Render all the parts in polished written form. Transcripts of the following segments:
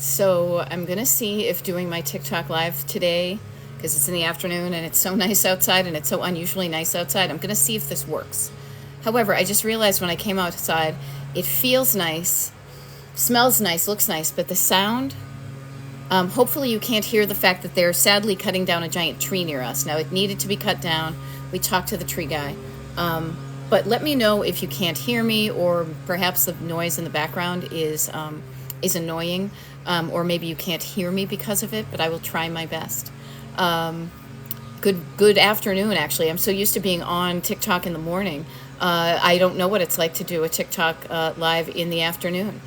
So I'm going to see if doing my TikTok live today, because it's in the afternoon and it's so nice outside and it's so unusually nice outside, I'm going to see if this works. However, I just realized when I came outside, it feels nice, smells nice, looks nice, but the sound, hopefully you can't hear the fact that they're sadly cutting down a giant tree near us. Now, it needed to be cut down. We talked to the tree guy. But let me know if you can't hear me, or perhaps the noise in the background is annoying, or maybe you can't hear me because of it, but I will try my best. Good afternoon, actually. I'm so used to being on TikTok in the morning. I don't know what it's like to do a TikTok live in the afternoon.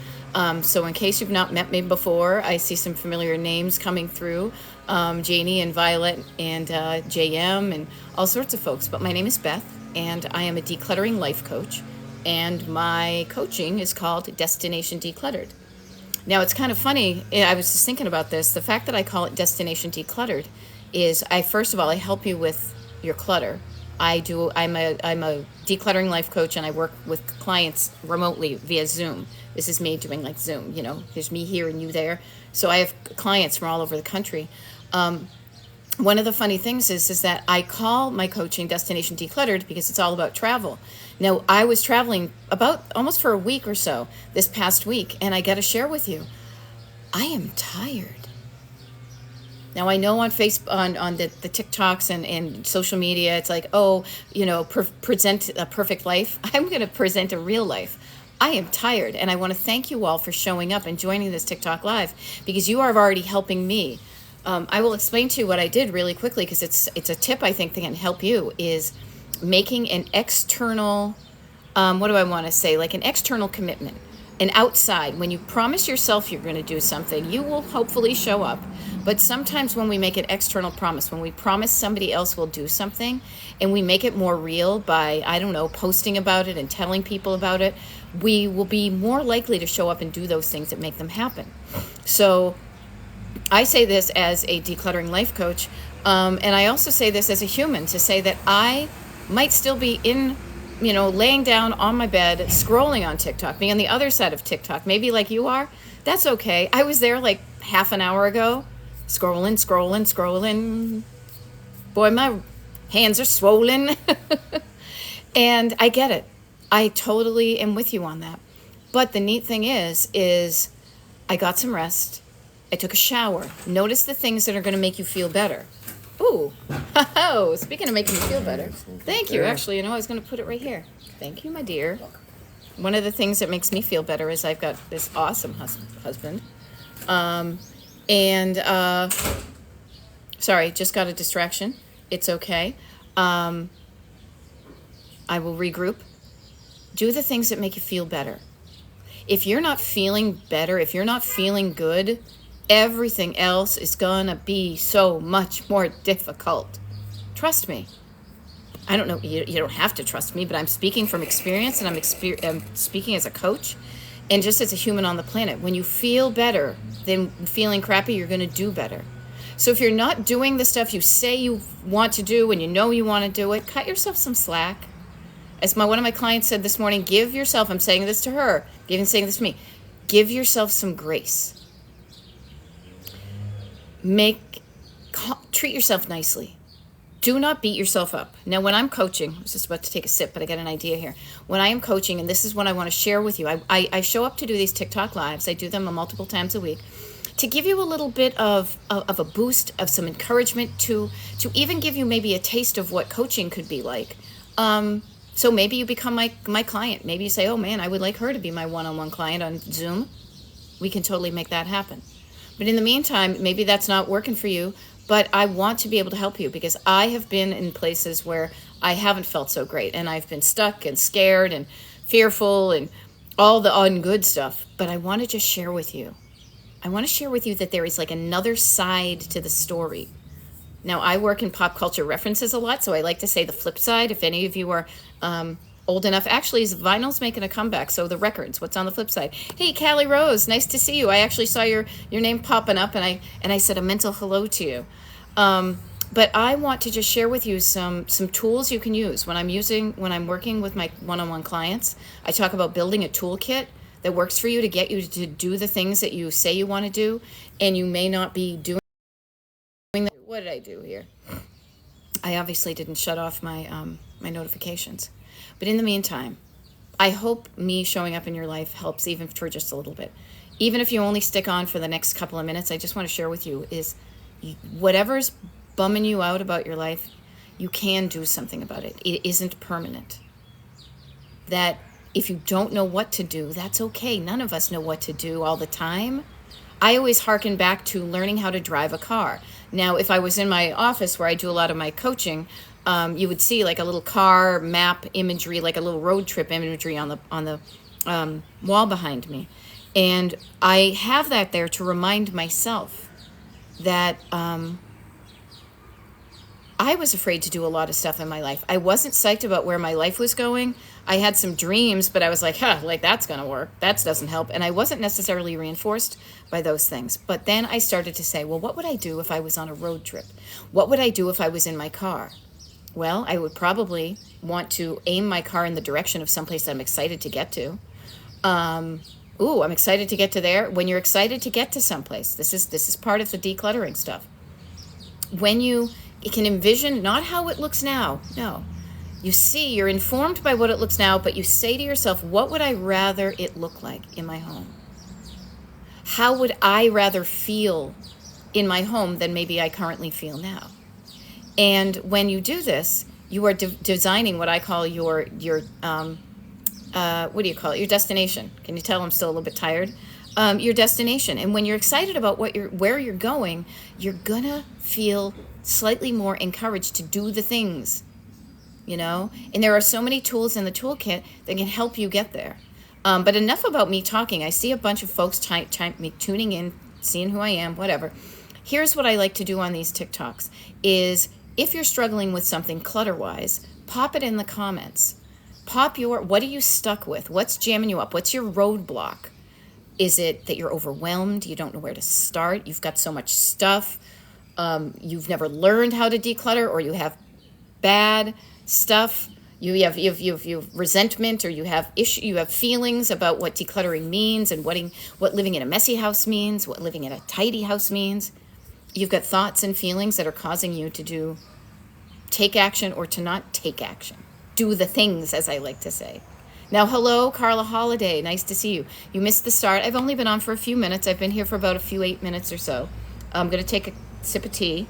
So in case you've not met me before, I see some familiar names coming through, Janie and Violet and JM and all sorts of folks. But my name is Beth, and I am a decluttering life coach, and my coaching is called Destination Decluttered. Now, it's kind of funny. I was just thinking about this. The fact that I call it Destination Decluttered is, first of all, I help you with your clutter. I'm a decluttering life coach, and I work with clients remotely via Zoom. This is me doing like Zoom, there's me here and you there. So I have clients from all over the country. One of the funny things is that I call my coaching Destination Decluttered because it's all about travel. Now, I was traveling about almost for a week or so this past week, and I got to share with you, I am tired. Now, I know on Facebook, on the TikToks and social media, it's like, present a perfect life. I'm going to present a real life. I am tired, and I want to thank you all for showing up and joining this TikTok Live, because you are already helping me. I will explain to you what I did really quickly, because it's a tip I think that can help you, is making an external, what do I want to say, like an external commitment. And outside, when you promise yourself you're going to do something, you will hopefully show up. But sometimes when we make an external promise, when we promise somebody else will do something, and we make it more real by, posting about it and telling people about it, we will be more likely to show up and do those things that make them happen. So I say this as a decluttering life coach, and I also say this as a human, to say that I might still be laying down on my bed, scrolling on TikTok, being on the other side of TikTok, maybe like you are. That's okay. I was there like half an hour ago, scrolling. Boy, my hands are swollen. And I get it. I totally am with you on that. But the neat thing is I got some rest. I took a shower. Notice the things that are going to make you feel better. Ooh. Oh, speaking of making me feel better. Thank you. Actually, I was going to put it right here. Thank you, my dear. One of the things that makes me feel better is I've got this awesome husband. Sorry, just got a distraction. It's okay. I will regroup. Do the things that make you feel better. If you're not feeling better, if you're not feeling good, everything else is gonna be so much more difficult. Trust me. I don't know, you don't have to trust me, but I'm speaking from experience, and I'm speaking as a coach and just as a human on the planet. When you feel better than feeling crappy, you're gonna do better. So if you're not doing the stuff you say you want to do and you want to do it, cut yourself some slack. As one of my clients said this morning, give yourself, I'm saying this to her, even saying this to me, give yourself some grace. Treat yourself nicely. Do not beat yourself up. Now, when I'm coaching, I was just about to take a sip, but I got an idea here. When I am coaching, and this is what I want to share with you, I show up to do these TikTok lives. I do them multiple times a week to give you a little bit of a boost, of some encouragement, to even give you maybe a taste of what coaching could be like. So maybe you become my client. Maybe you say, oh man, I would like her to be my one-on-one client on Zoom. We can totally make that happen. But in the meantime, maybe that's not working for you, but I want to be able to help you, because I have been in places where I haven't felt so great, and I've been stuck and scared and fearful and all the ungood stuff. But I want to just share with you. I want to share with you that there is like another side to the story. Now, I work in pop culture references a lot, so I like to say the flip side. If any of you are old enough, actually, vinyl's making a comeback, so the records, what's on the flip side? Hey, Callie Rose, nice to see you. I actually saw your name popping up, and I said a mental hello to you. But I want to just share with you some tools you can use. When I'm working with my one-on-one clients, I talk about building a toolkit that works for you to get you to do the things that you say you want to do, and you may not be doing that. What did I do here? I obviously didn't shut off my notifications. But in the meantime, I hope me showing up in your life helps even for just a little bit. Even if you only stick on for the next couple of minutes, I just want to share with you is whatever's bumming you out about your life, you can do something about it. It isn't permanent. That if you don't know what to do, that's okay. None of us know what to do all the time. I always hearken back to learning how to drive a car. Now, if I was in my office where I do a lot of my coaching, you would see like a little car map imagery, like a little road trip imagery on the wall behind me. And I have that there to remind myself that I was afraid to do a lot of stuff in my life. I wasn't psyched about where my life was going. I had some dreams, but I was like, like that's going to work. That doesn't help. And I wasn't necessarily reinforced by those things. But then I started to say, well, what would I do if I was on a road trip? What would I do if I was in my car? Well, I would probably want to aim my car in the direction of someplace that I'm excited to get to. I'm excited to get to there. When you're excited to get to someplace, this is part of the decluttering stuff. When you can envision not how it looks now, no. You're informed by what it looks now, but you say to yourself, what would I rather it look like in my home? How would I rather feel in my home than maybe I currently feel now? And when you do this, you are designing what I call your what do you call it? Your destination. Can you tell I'm still a little bit tired? Your destination. And when you're excited about where you're going, you're gonna feel slightly more encouraged to do the things, And there are so many tools in the toolkit that can help you get there. But enough about me talking. I see a bunch of folks tuning in, seeing who I am, whatever. Here's what I like to do on these TikToks is if you're struggling with something clutter-wise, pop it in the comments. What are you stuck with? What's jamming you up? What's your roadblock? Is it that you're overwhelmed? You don't know where to start? You've got so much stuff. You've never learned how to declutter, or you have bad stuff. You have resentment, or you have feelings about what decluttering means and what living in a messy house means, what living in a tidy house means. You've got thoughts and feelings that are causing you to take action or to not take action. Do the things, as I like to say. Now, hello, Carla Holiday. Nice to see you. You missed the start. I've only been on for a few minutes. I've been here for about 8 minutes or so. I'm going to take a sip of tea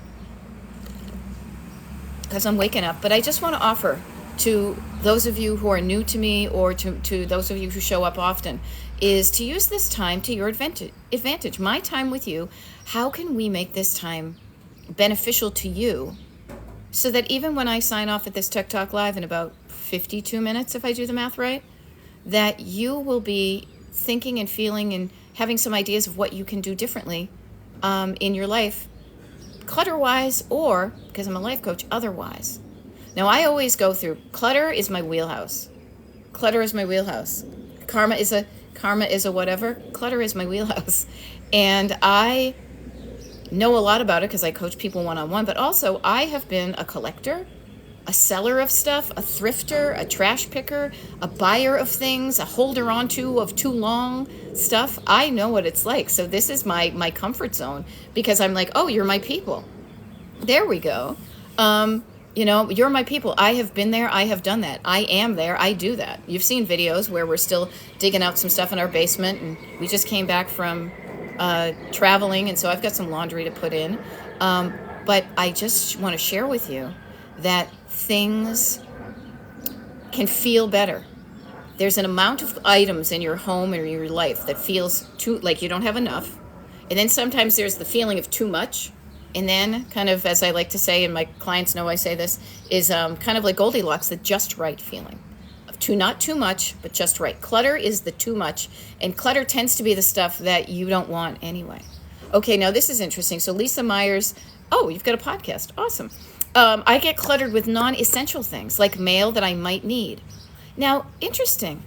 because I'm waking up. But I just want to offer to those of you who are new to me, or to those of you who show up often, is to use this time to your advantage. My time with you. How can we make this time beneficial to you, so that even when I sign off at this TikTok Live in about 52 minutes, if I do the math right, that you will be thinking and feeling and having some ideas of what you can do differently in your life, clutter-wise, or, because I'm a life coach, otherwise. Now, I always go through, clutter is my wheelhouse. Clutter is my wheelhouse. Karma is a whatever. Clutter is my wheelhouse. And I know a lot about it because I coach people one-on-one, but also I have been a collector, a seller of stuff, a thrifter, a trash picker, a buyer of things, a holder onto of too long stuff. I know what it's like. So this is my comfort zone, because I'm like, oh, you're my people. There we go. You're my people. I have been there. I have done that. I am there. I do that. You've seen videos where we're still digging out some stuff in our basement, and we just came back from traveling, and so I've got some laundry to put in. But I just want to share with you that things can feel better. There's an amount of items in your home or your life that feels too, like you don't have enough. And then sometimes there's the feeling of too much. And then, kind of, as I like to say, and my clients know I say this, is kind of like Goldilocks, the just right feeling. Not too much, but just right. Clutter is the too much, and clutter tends to be the stuff that you don't want anyway. Okay, now this is interesting. So Lisa Myers, you've got a podcast. Awesome. I get cluttered with non-essential things, like mail that I might need. Now, interesting.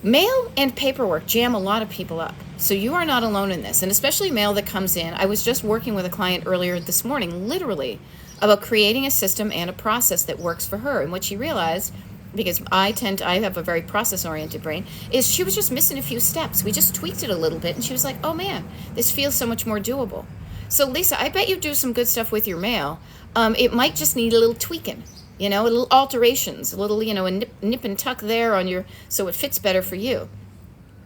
Mail and paperwork jam a lot of people up. So you are not alone in this, and especially mail that comes in. I was just working with a client earlier this morning, literally, about creating a system and a process that works for her. And what she realized because I have a very process-oriented brain, is she was just missing a few steps. We just tweaked it a little bit, and she was like, oh man, this feels so much more doable. So Lisa, I bet you do some good stuff with your mail. It might just need a little tweaking, a little alterations, a little, a nip and tuck there on your, so it fits better for you.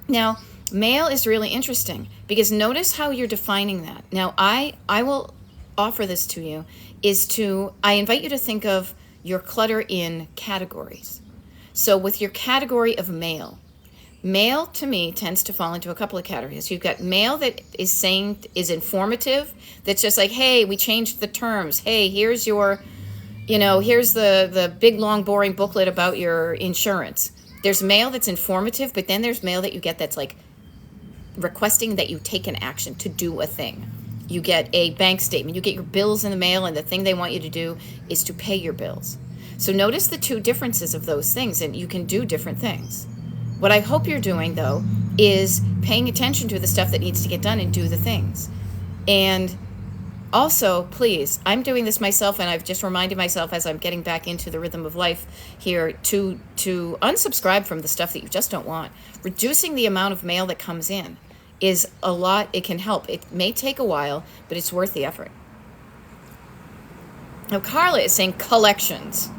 Now, mail is really interesting because notice how you're defining that. Now, I will offer this to you, I invite you to think of your clutter in categories. So with your category of mail to me tends to fall into a couple of categories. You've got mail that is informative, that's just like, hey, we changed the terms. Hey, here's your, here's the big, long, boring booklet about your insurance. There's mail that's informative, but then there's mail that you get that's like requesting that you take an action to do a thing. You get a bank statement, you get your bills in the mail, and the thing they want you to do is to pay your bills. So notice the two differences of those things, and you can do different things. What I hope you're doing, though, is paying attention to the stuff that needs to get done and do the things. And also, please, I'm doing this myself, and I've just reminded myself as I'm getting back into the rhythm of life here to unsubscribe from the stuff that you just don't want. Reducing the amount of mail that comes in is a lot. It can help. It may take a while, but it's worth the effort. Now, Carla is saying collections.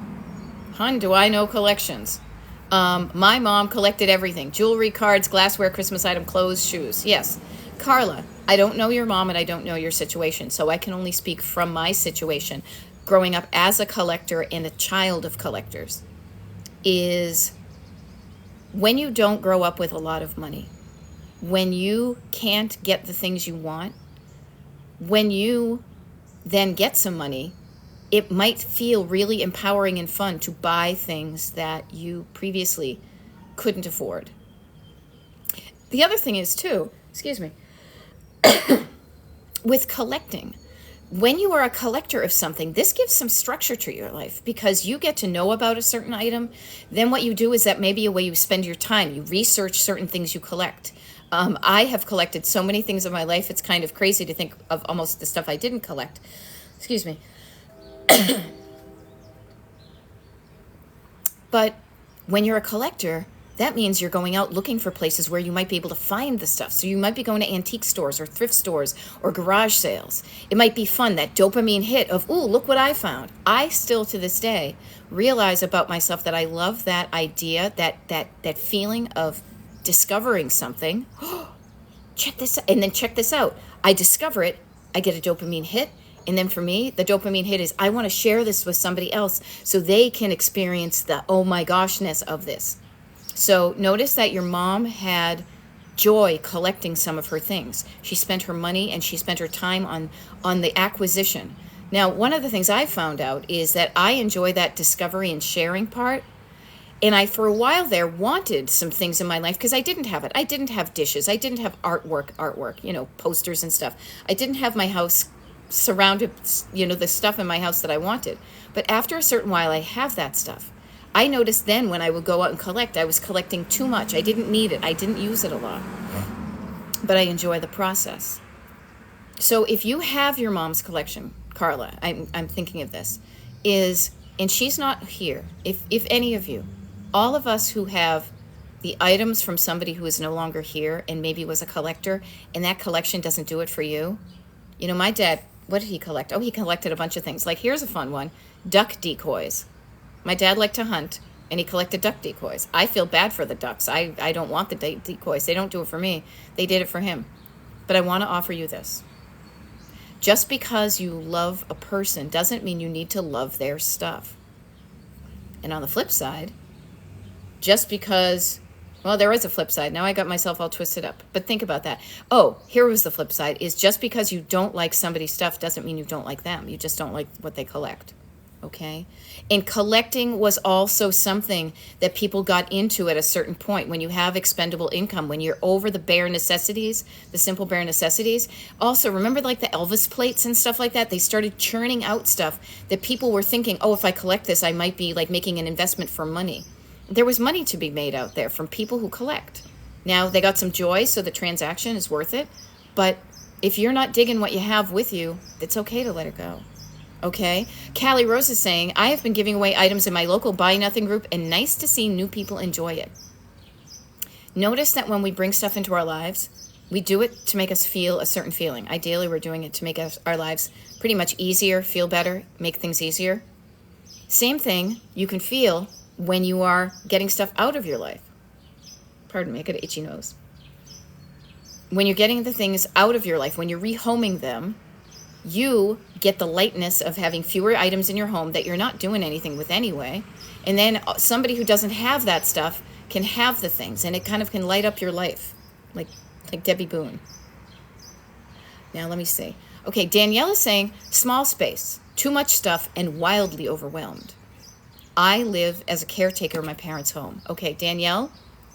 Hun, do I know collections? My mom collected everything. Jewelry, cards, glassware, Christmas item, clothes, shoes. Yes. Carla, I don't know your mom and I don't know your situation, so I can only speak from my situation. Growing up as a collector and a child of collectors is when you don't grow up with a lot of money, when you can't get the things you want, when you then get some money, it might feel really empowering and fun to buy things that you previously couldn't afford. The other thing is too, with collecting, when you are a collector of something, this gives some structure to your life because you get to know about a certain item. Then what you do is that maybe a way you spend your time. You research certain things you collect. I have collected so many things in my life, it's kind of crazy to think of almost the stuff I didn't collect. But when you're a collector, that means you're going out looking for places where you might be able to find the stuff. So you might be going to antique stores or thrift stores or garage sales. It might be fun, that dopamine hit of, ooh, look what I found. I still to this day realize about myself that I love that idea, that feeling of discovering something. Check this out, and then check this out. I discover it, I get a dopamine hit. And then for me, the dopamine hit is I want to share this with somebody else so they can experience the oh my goshness of this. So notice that your mom had joy collecting some of her things. She spent her money and she spent her time on the acquisition. Now, one of the things I found out is that I enjoy that discovery and sharing part. And I, for a while there, wanted some things in my life because I didn't have it. I didn't have dishes. I didn't have artwork, posters and stuff. I didn't have my house surrounded, the stuff in my house that I wanted. But after a certain while, I have that stuff. I noticed then when I would go out and collect, I was collecting too much. I didn't need it. I didn't use it a lot. But I enjoy the process. So if you have your mom's collection, Carla, I'm thinking of this, and she's not here, if any of you, all of us who have the items from somebody who is no longer here and maybe was a collector, and that collection doesn't do it for you. My dad, what did he collect? Oh, he collected a bunch of things. Like, here's a fun one, duck decoys. My dad liked to hunt, and he collected duck decoys. I feel bad for the ducks. I don't want the decoys. They don't do it for me. They did it for him. But I want to offer you this. Just because you love a person doesn't mean you need to love their stuff. And on the flip side, just because, well, there is a flip side. Now I got myself all twisted up. But think about that. Oh, here was the flip side, is just because you don't like somebody's stuff doesn't mean you don't like them. You just don't like what they collect. Okay? And collecting was also something that people got into at a certain point. When you have expendable income, when you're over the bare necessities, the simple bare necessities. Also, remember like the Elvis plates and stuff like that? They started churning out stuff that people were thinking, oh, if I collect this, I might be like making an investment for money. There was money to be made out there from people who collect. Now, they got some joy, so the transaction is worth it. But if you're not digging what you have with you, it's okay to let it go. Okay. Callie Rose is saying, I have been giving away items in my local Buy Nothing group, and nice to see new people enjoy it. Notice that when we bring stuff into our lives, we do it to make us feel a certain feeling. Ideally, we're doing it to make our lives pretty much easier, feel better, make things easier. Same thing you can feel when you are getting stuff out of your life. Pardon me, I got an itchy nose. When you're getting the things out of your life, when you're rehoming them, you get the lightness of having fewer items in your home that you're not doing anything with anyway. And then somebody who doesn't have that stuff can have the things, and it kind of can light up your life, like Debbie Boone. Now, let me see. Okay, Danielle is saying, small space, too much stuff, and wildly overwhelmed. I live as a caretaker in my parents' home. Okay, Danielle,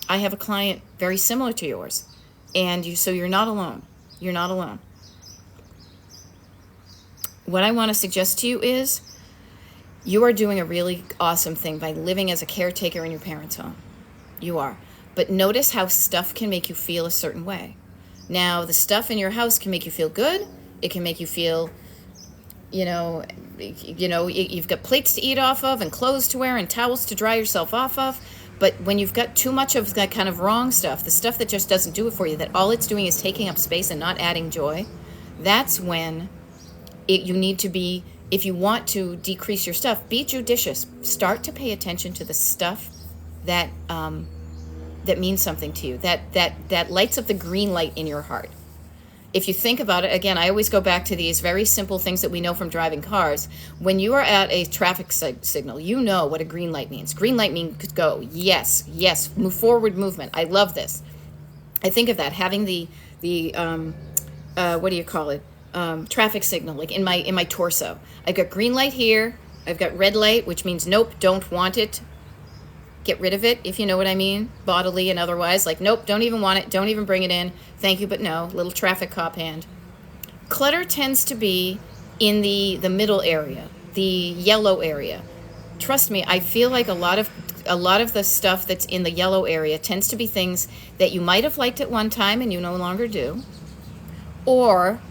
I have a client very similar to yours. And so you're not alone. You're not alone. What I want to suggest to you is you are doing a really awesome thing by living as a caretaker in your parents' home. You are. But notice how stuff can make you feel a certain way. Now, the stuff in your house can make you feel good. It can make you feel, you've got plates to eat off of and clothes to wear and towels to dry yourself off of. But when you've got too much of that kind of wrong stuff, the stuff that just doesn't do it for you, that all it's doing is taking up space and not adding joy, that's when you need to be, if you want to decrease your stuff, be judicious. Start to pay attention to the stuff that means something to you, that lights up the green light in your heart. If you think about it, again, I always go back to these very simple things that we know from driving cars. When you are at a traffic signal, you know what a green light means. Green light means go. Yes, yes, move forward movement. I love this. I think of that, having the what do you call it? Traffic signal, like in my torso. I've got green light here. I've got red light, which means nope, don't want it. Get rid of it, if you know what I mean, bodily and otherwise. Like, nope, don't even want it, don't even bring it in. Thank you, but no. Little traffic cop hand. Clutter tends to be in the middle area, the yellow area. Trust me, I feel like a lot of the stuff that's in the yellow area tends to be things that you might have liked at one time and you no longer do. Or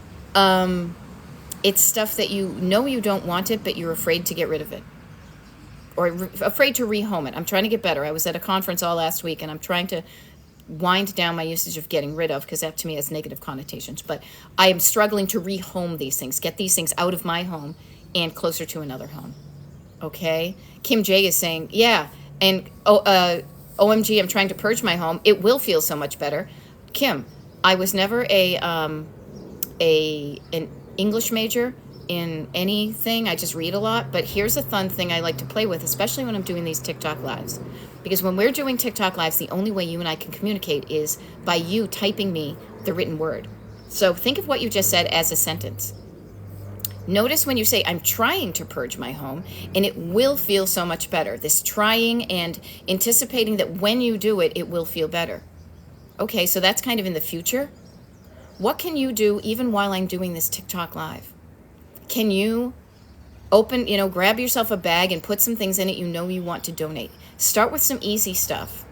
it's stuff that you know you don't want it, but you're afraid to get rid of it. Or afraid to rehome it. I'm trying to get better. I was at a conference all last week, and I'm trying to wind down my usage of getting rid of, because that to me has negative connotations. But I am struggling to rehome these things, get these things out of my home and closer to another home. Okay? Kim J is saying, yeah, and OMG, I'm trying to purge my home. It will feel so much better. Kim, I was never an English major in anything. I just read a lot, but here's a fun thing I like to play with, especially when I'm doing these TikTok lives. Because when we're doing TikTok lives, the only way you and I can communicate is by you typing me the written word. So think of what you just said as a sentence. Notice when you say, I'm trying to purge my home, and it will feel so much better. This trying and anticipating that when you do it, it will feel better. Okay, so that's kind of in the future. What can you do even while I'm doing this TikTok live? Can you grab yourself a bag and put some things in it you know you want to donate? Start with some easy stuff.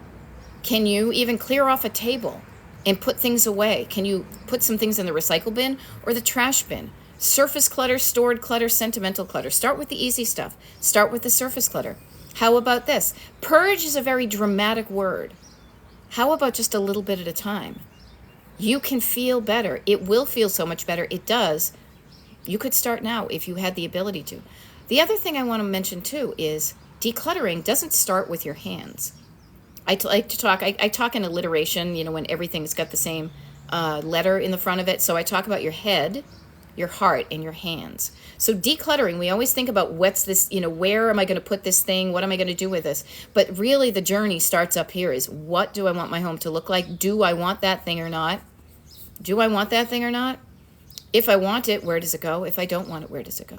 Can you even clear off a table and put things away? Can you put some things in the recycle bin or the trash bin? Surface clutter, stored clutter, sentimental clutter. Start with the easy stuff. Start with the surface clutter. How about this? Purge is a very dramatic word. How about just a little bit at a time? You can feel better. It will feel so much better. It does. You could start now if you had the ability to. The other thing I want to mention too is decluttering doesn't start with your hands. I like to talk, I talk in alliteration, when everything's got the same letter in the front of it. So I talk about your head, your heart, and your hands. So decluttering, we always think about what's this, where am I going to put this thing? What am I going to do with this? But really the journey starts up here is, what do I want my home to look like? Do I want that thing or not? Do I want that thing or not? If I want it, where does it go? If I don't want it, where does it go?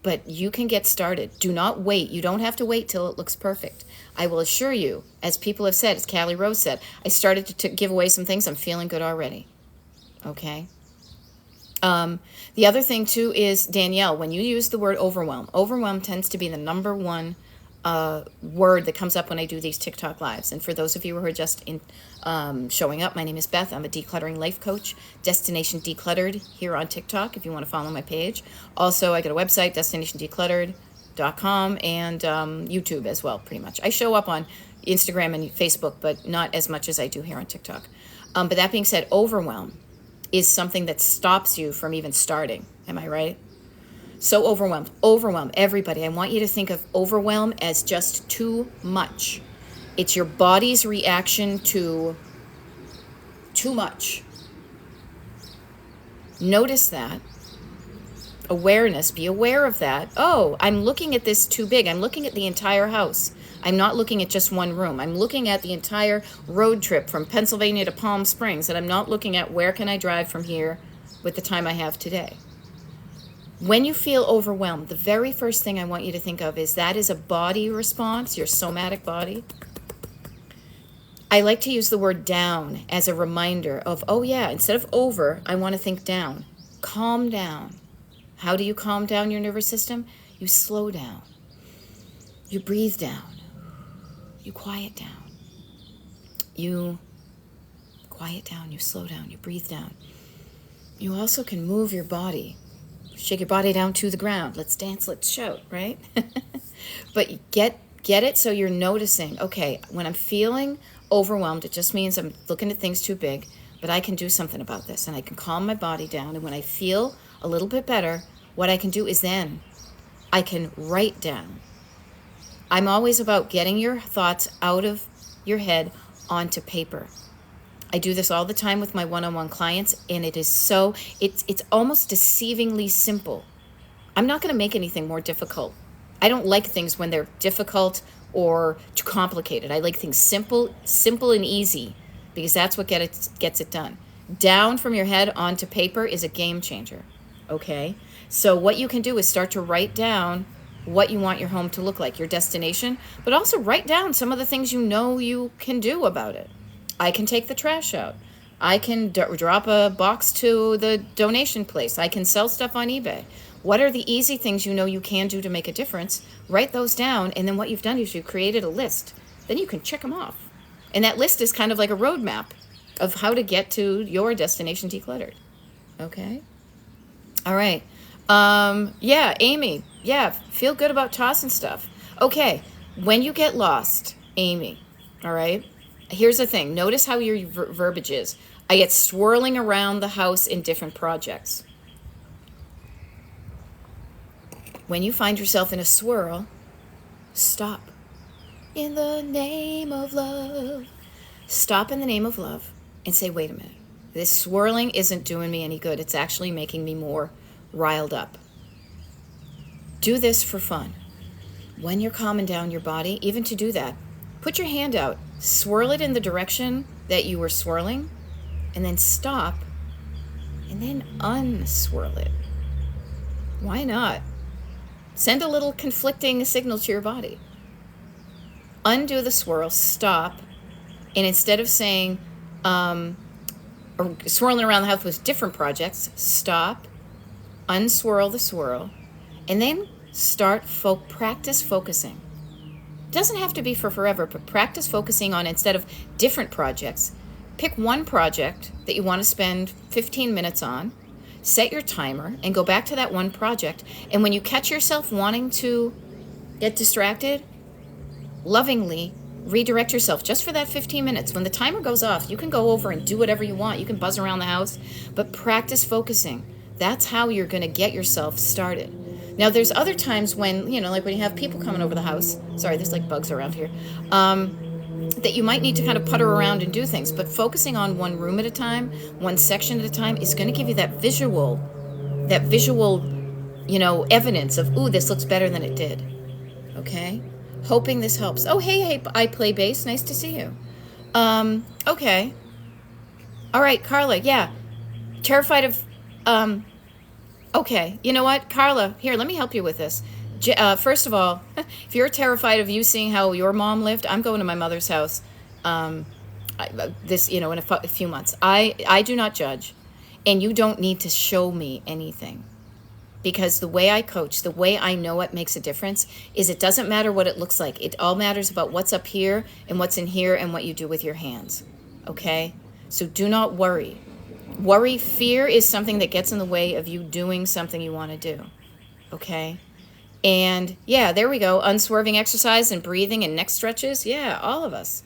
But you can get started. Do not wait. You don't have to wait till it looks perfect. I will assure you, as people have said, as Callie Rose said, I started to give away some things. I'm feeling good already. Okay? The other thing, too, is, Danielle, when you use the word overwhelm tends to be the number one word that comes up when I do these TikTok lives. And for those of you who are just showing up, my name is Beth. I'm a decluttering life coach, Destination Decluttered here on TikTok, if you want to follow my page. Also, I got a website, destinationdecluttered.com, and YouTube as well, pretty much. I show up on Instagram and Facebook, but not as much as I do here on TikTok. But that being said, overwhelm is something that stops you from even starting. Am I right? So overwhelm, everybody. I want you to think of overwhelm as just too much. It's your body's reaction to too much. Notice that. Awareness, be aware of that. Oh, I'm looking at this too big. I'm looking at the entire house. I'm not looking at just one room. I'm looking at the entire road trip from Pennsylvania to Palm Springs, and I'm not looking at where can I drive from here with the time I have today. When you feel overwhelmed, the very first thing I want you to think of is that is a body response, your somatic body. I like to use the word down as a reminder of, oh yeah, instead of over, I want to think down. Calm down. How do you calm down your nervous system? You slow down. You breathe down. You quiet down. You quiet down, you slow down, you breathe down. You also can move your body. Shake your body down to the ground. Let's dance, let's shout, right? But get it so you're noticing, okay, when I'm feeling overwhelmed, it just means I'm looking at things too big, but I can do something about this, and I can calm my body down. And when I feel a little bit better, what I can do is then I can write down. I'm always about getting your thoughts out of your head onto paper. I do this all the time with my one-on-one clients, and it is so, it's almost deceivingly simple. I'm not going to make anything more difficult. I don't like things when they're difficult or too complicated. I like things simple and easy, because that's what gets it done. Down from your head onto paper is a game changer, okay? So what you can do is start to write down what you want your home to look like, your destination, but also write down some of the things you know you can do about it. I can take the trash out. I can drop a box to the donation place. I can sell stuff on eBay. What are the easy things you know you can do to make a difference? Write those down, and then what you've done is you've created a list. Then you can check them off. And that list is kind of like a roadmap of how to get to your destination decluttered. Okay? All right. Yeah, Amy. Yeah, feel good about tossing stuff. Okay, when you get lost, Amy, all right? Here's the thing. Notice how your verbiage is. I get swirling around the house in different projects. When you find yourself in a swirl, stop. In the name of love. Stop in the name of love and say, wait a minute. This swirling isn't doing me any good. It's actually making me more riled up. Do this for fun. When you're calming down your body, even to do that, put your hand out, swirl it in the direction that you were swirling, and then stop, and then unswirl it. Why not? Send a little conflicting signal to your body. Undo the swirl, stop, and instead of saying, or swirling around the house with different projects, stop, unswirl the swirl, and then practice focusing. It doesn't have to be for forever, but practice focusing on, instead of different projects, pick one project that you want to spend 15 minutes on, set your timer, and go back to that one project. And when you catch yourself wanting to get distracted, lovingly redirect yourself just for that 15 minutes. When the timer goes off, you can go over and do whatever you want. You can buzz around the house, but practice focusing. That's how you're going to get yourself started. Now, there's other times when, like when you have people coming over the house, sorry, there's like bugs around here, that you might need to kind of putter around and do things, but focusing on one room at a time, one section at a time, is going to give you that visual, evidence of, ooh, this looks better than it did. Okay? Hoping this helps. Oh, hey, I play bass. Nice to see you. Okay. All right, Carla, yeah. Terrified of, okay, you know what, Carla, here, let me help you with this. First of all, if you're terrified of you seeing how your mom lived, I'm going to my mother's house in a few months. I do not judge, and you don't need to show me anything. because the way I coach, the way I know it makes a difference is it doesn't matter what it looks like. It all matters about what's up here and what's in here and what you do with your hands. Okay? So do not worry. Worry, fear is something that gets in the way of you doing something you want to do. Okay? And yeah, there we go. Unswerving exercise and breathing and neck stretches. Yeah, all of us.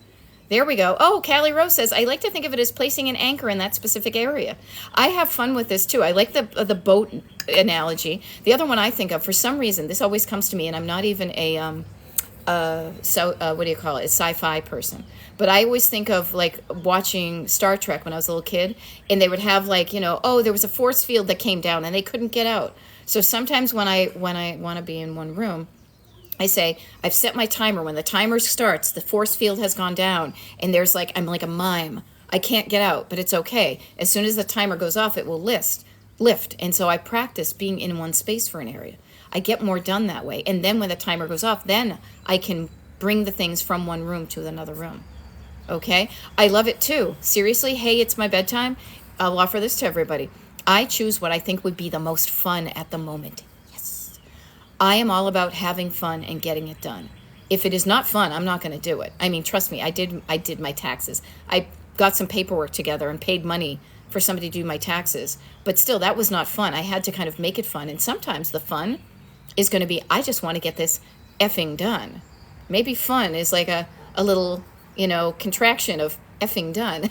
There we go. Oh, Callie Rose says, I like to think of it as placing an anchor in that specific area. I have fun with this too. I like the boat analogy. The other one I think of, for some reason, this always comes to me, and I'm not even a what do you call it? A sci-fi person. But I always think of like watching Star Trek when I was a little kid, and they would have like, oh, there was a force field that came down and they couldn't get out. So sometimes when I want to be in one room, I say, I've set my timer. When the timer starts, the force field has gone down, and I'm like a mime. I can't get out, but it's okay. As soon as the timer goes off, it will lift. And so I practice being in one space for an area. I get more done that way. And then when the timer goes off, then I can bring the things from one room to another room. Okay? I love it too. Seriously, hey, it's my bedtime. I'll offer this to everybody. I choose what I think would be the most fun at the moment. I am all about having fun and getting it done. If it is not fun, I'm not going to do it. I mean, trust me, I did my taxes. I got some paperwork together and paid money for somebody to do my taxes. But still, that was not fun. I had to kind of make it fun. And sometimes the fun is going to be, I just want to get this effing done. Maybe fun is like a little, contraction of effing done.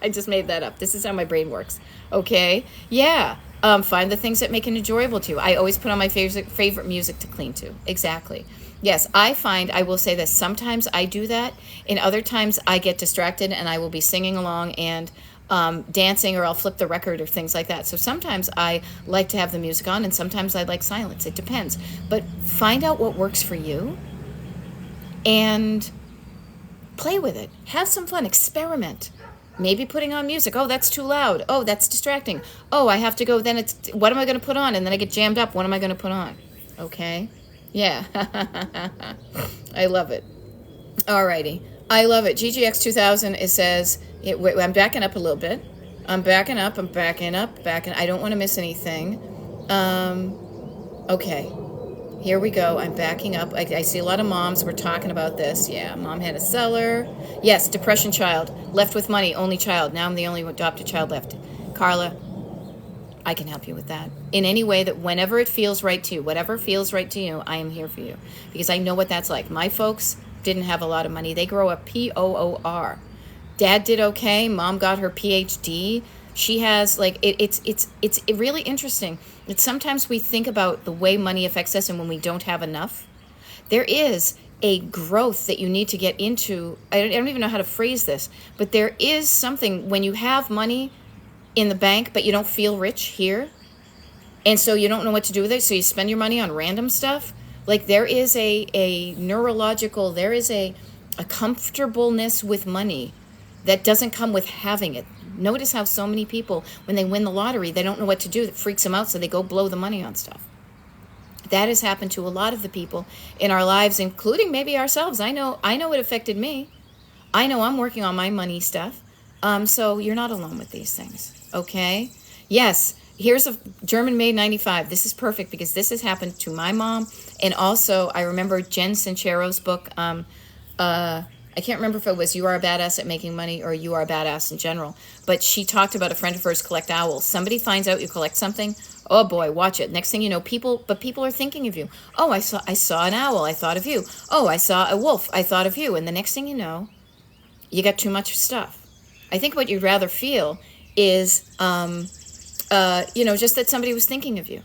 I just made that up. This is how my brain works. Okay? Yeah. Find the things that make it enjoyable to you. I always put on my favorite music to clean to. Exactly. Yes, I will say this. Sometimes I do that, and other times I get distracted and I will be singing along and dancing, or I'll flip the record or things like that. So sometimes I like to have the music on, and sometimes I like silence. It depends. But find out what works for you and play with it. Have some fun. Experiment. Maybe putting on music. Oh, that's too loud. Oh, that's distracting. Oh, I have to go. Then what am I going to put on? And then I get jammed up. What am I going to put on? Okay. Yeah. I love it. Alrighty. I love it. GGX2000, it says, I'm backing up a little bit. I'm backing up. I don't want to miss anything. Okay. Here we go. I'm backing up. I see a lot of moms. We're talking about this. Yeah, mom had a cellar. Yes, depression child. Left with money, only child. Now I'm the only adopted child left. Carla, I can help you with that. In any way that whenever it feels right to you, whatever feels right to you, I am here for you. Because I know what that's like. My folks didn't have a lot of money. They grow up POOR. Dad did okay. Mom got her PhD. She has, it's really interesting. It's sometimes we think about the way money affects us, and when we don't have enough, there is a growth that you need to get into. I don't even know how to phrase this, but there is something when you have money in the bank, but you don't feel rich here, and so you don't know what to do with it, so you spend your money on random stuff. Like there is a neurological, there is a comfortableness with money that doesn't come with having it. Notice how so many people, when they win the lottery, they don't know what to do. It freaks them out, so they go blow the money on stuff. That has happened to a lot of the people in our lives, including maybe ourselves. I know it affected me. I know I'm working on my money stuff. So you're not alone with these things, okay? Yes, here's a German-made 95. This is perfect because this has happened to my mom. And also, I remember Jen Sincero's book, I can't remember if it was You Are a Badass at Making Money or You Are a Badass in general, but she talked about a friend of hers collect owls. Somebody finds out you collect something, oh boy, watch it. Next thing you know, people are thinking of you. Oh, I saw an owl, I thought of you. Oh, I saw a wolf, I thought of you. And the next thing you know, you got too much stuff. I think what you'd rather feel is, just that somebody was thinking of you.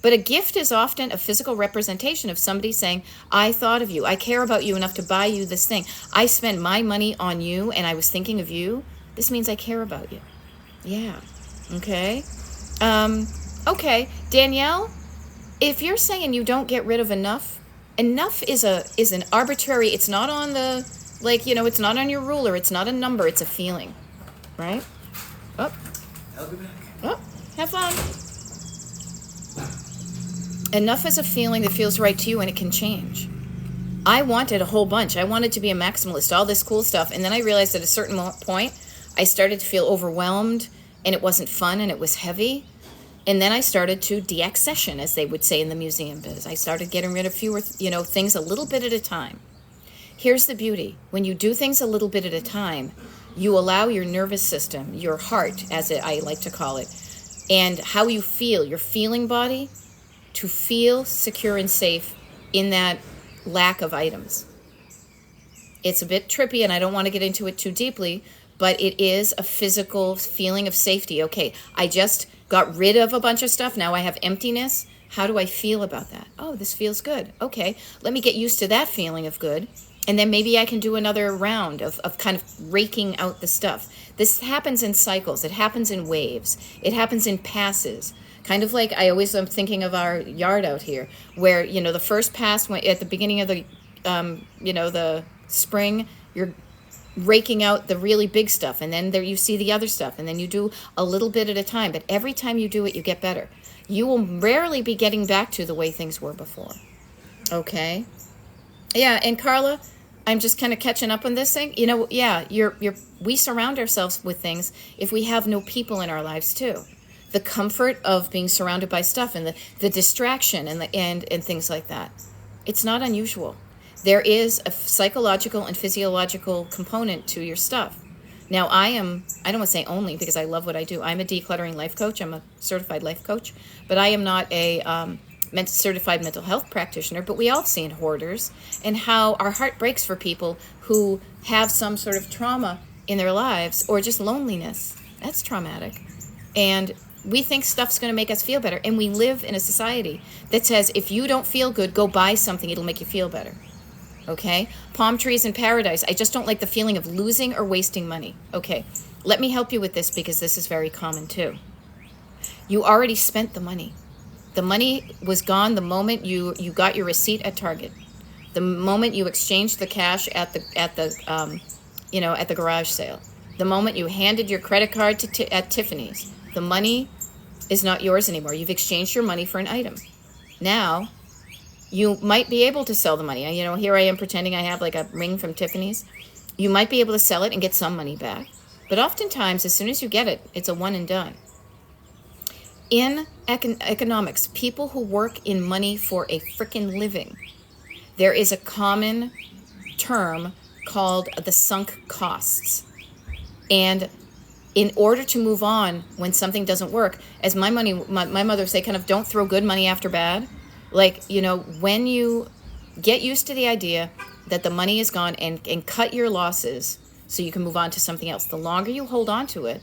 But a gift is often a physical representation of somebody saying, I thought of you. I care about you enough to buy you this thing. I spend my money on you and I was thinking of you. This means I care about you. Yeah. Okay. Okay. Danielle, if you're saying you don't get rid of enough is an arbitrary, it's not on the, it's not on your ruler. It's not a number. It's a feeling. Right? Oh. I'll be back. Oh, have fun. Enough is a feeling that feels right to you, and it can change. I wanted a whole bunch. I wanted to be a maximalist, all this cool stuff. And then I realized at a certain point, I started to feel overwhelmed, and it wasn't fun, and it was heavy. And then I started to deaccession, as they would say in the museum biz. I started getting rid of fewer, things a little bit at a time. Here's the beauty. When you do things a little bit at a time, you allow your nervous system, your heart, as I like to call it, and how you feel, your feeling body, to feel secure and safe in that lack of items. It's a bit trippy, and I don't want to get into it too deeply, but it is a physical feeling of safety. Okay, I just got rid of a bunch of stuff. Now I have emptiness. How do I feel about that? Oh, this feels good. Okay, let me get used to that feeling of good. And then maybe I can do another round of kind of raking out the stuff. This happens in cycles. It happens in waves. It happens in passes. Kind of like I always am thinking of our yard out here, where, the first pass at the beginning of the, the spring, you're raking out the really big stuff. And then there you see the other stuff. And then you do a little bit at a time. But every time you do it, you get better. You will rarely be getting back to the way things were before. Okay? Yeah, and Carla, I'm just kind of catching up on this thing. We surround ourselves with things if we have no people in our lives too. The comfort of being surrounded by stuff and the distraction and things like that. It's not unusual. There is a psychological and physiological component to your stuff. Now, I don't want to say only because I love what I do. I'm a decluttering life coach. I'm a certified life coach, but I am not a certified mental health practitioner. But we all have seen hoarders and how our heart breaks for people who have some sort of trauma in their lives or just loneliness. That's traumatic. And we think stuff's going to make us feel better. And we live in a society that says, if you don't feel good, go buy something. It'll make you feel better. Okay? Palm trees in paradise. I just don't like the feeling of losing or wasting money. Okay. Let me help you with this because this is very common too. You already spent the money. The money was gone the moment you got your receipt at Target. The moment you exchanged the cash at the garage sale. The moment you handed your credit card at Tiffany's. The money is not yours anymore. You've exchanged your money for an item. Now, you might be able to sell the money. Here I am pretending I have like a ring from Tiffany's. You might be able to sell it and get some money back. But oftentimes, as soon as you get it, it's a one and done. In economics, people who work in money for a frickin' living, there is a common term called the sunk costs. And in order to move on when something doesn't work, as my mother would say, kind of don't throw good money after bad. Like, when you get used to the idea that the money is gone and cut your losses so you can move on to something else, the longer you hold on to it,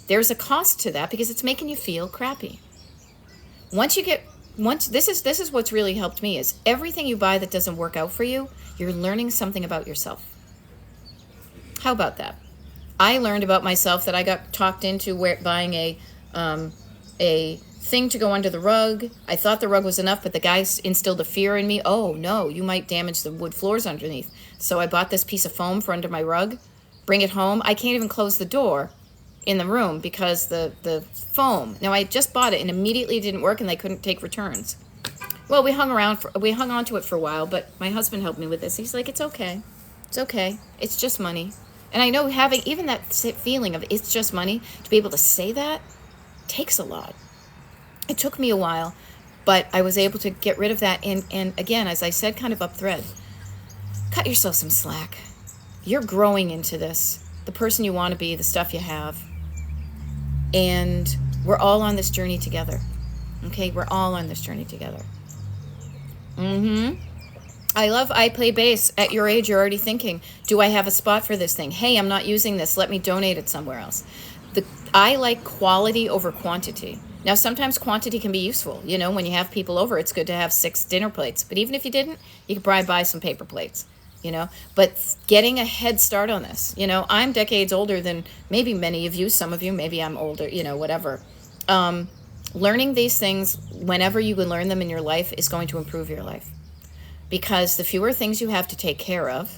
there's a cost to that because it's making you feel crappy. This is what's really helped me is everything you buy that doesn't work out for you, you're learning something about yourself. How about that? I learned about myself that I got talked into buying a thing to go under the rug. I thought the rug was enough, but the guy instilled a fear in me. Oh no, you might damage the wood floors underneath. So I bought this piece of foam for under my rug, bring it home. I can't even close the door in the room because the foam. Now I just bought it and immediately it didn't work and they couldn't take returns. Well, we hung on to it for a while, but my husband helped me with this. He's like, it's okay. It's just money. And I know having even that feeling of it's just money, to be able to say that takes a lot. It took me a while, but I was able to get rid of that. And again, as I said, kind of up thread, cut yourself some slack. You're growing into this, the person you want to be, the stuff you have. And we're all on this journey together. Okay, we're all on this journey together. I play bass. At your age, you're already thinking, do I have a spot for this thing? Hey, I'm not using this. Let me donate it somewhere else. I like quality over quantity. Now, sometimes quantity can be useful. When you have people over, it's good to have 6 dinner plates. But even if you didn't, you could probably buy some paper plates, But getting a head start on this, I'm decades older than maybe many of you. Some of you, maybe I'm older, whatever. Learning these things, whenever you can learn them in your life, is going to improve your life. Because the fewer things you have to take care of,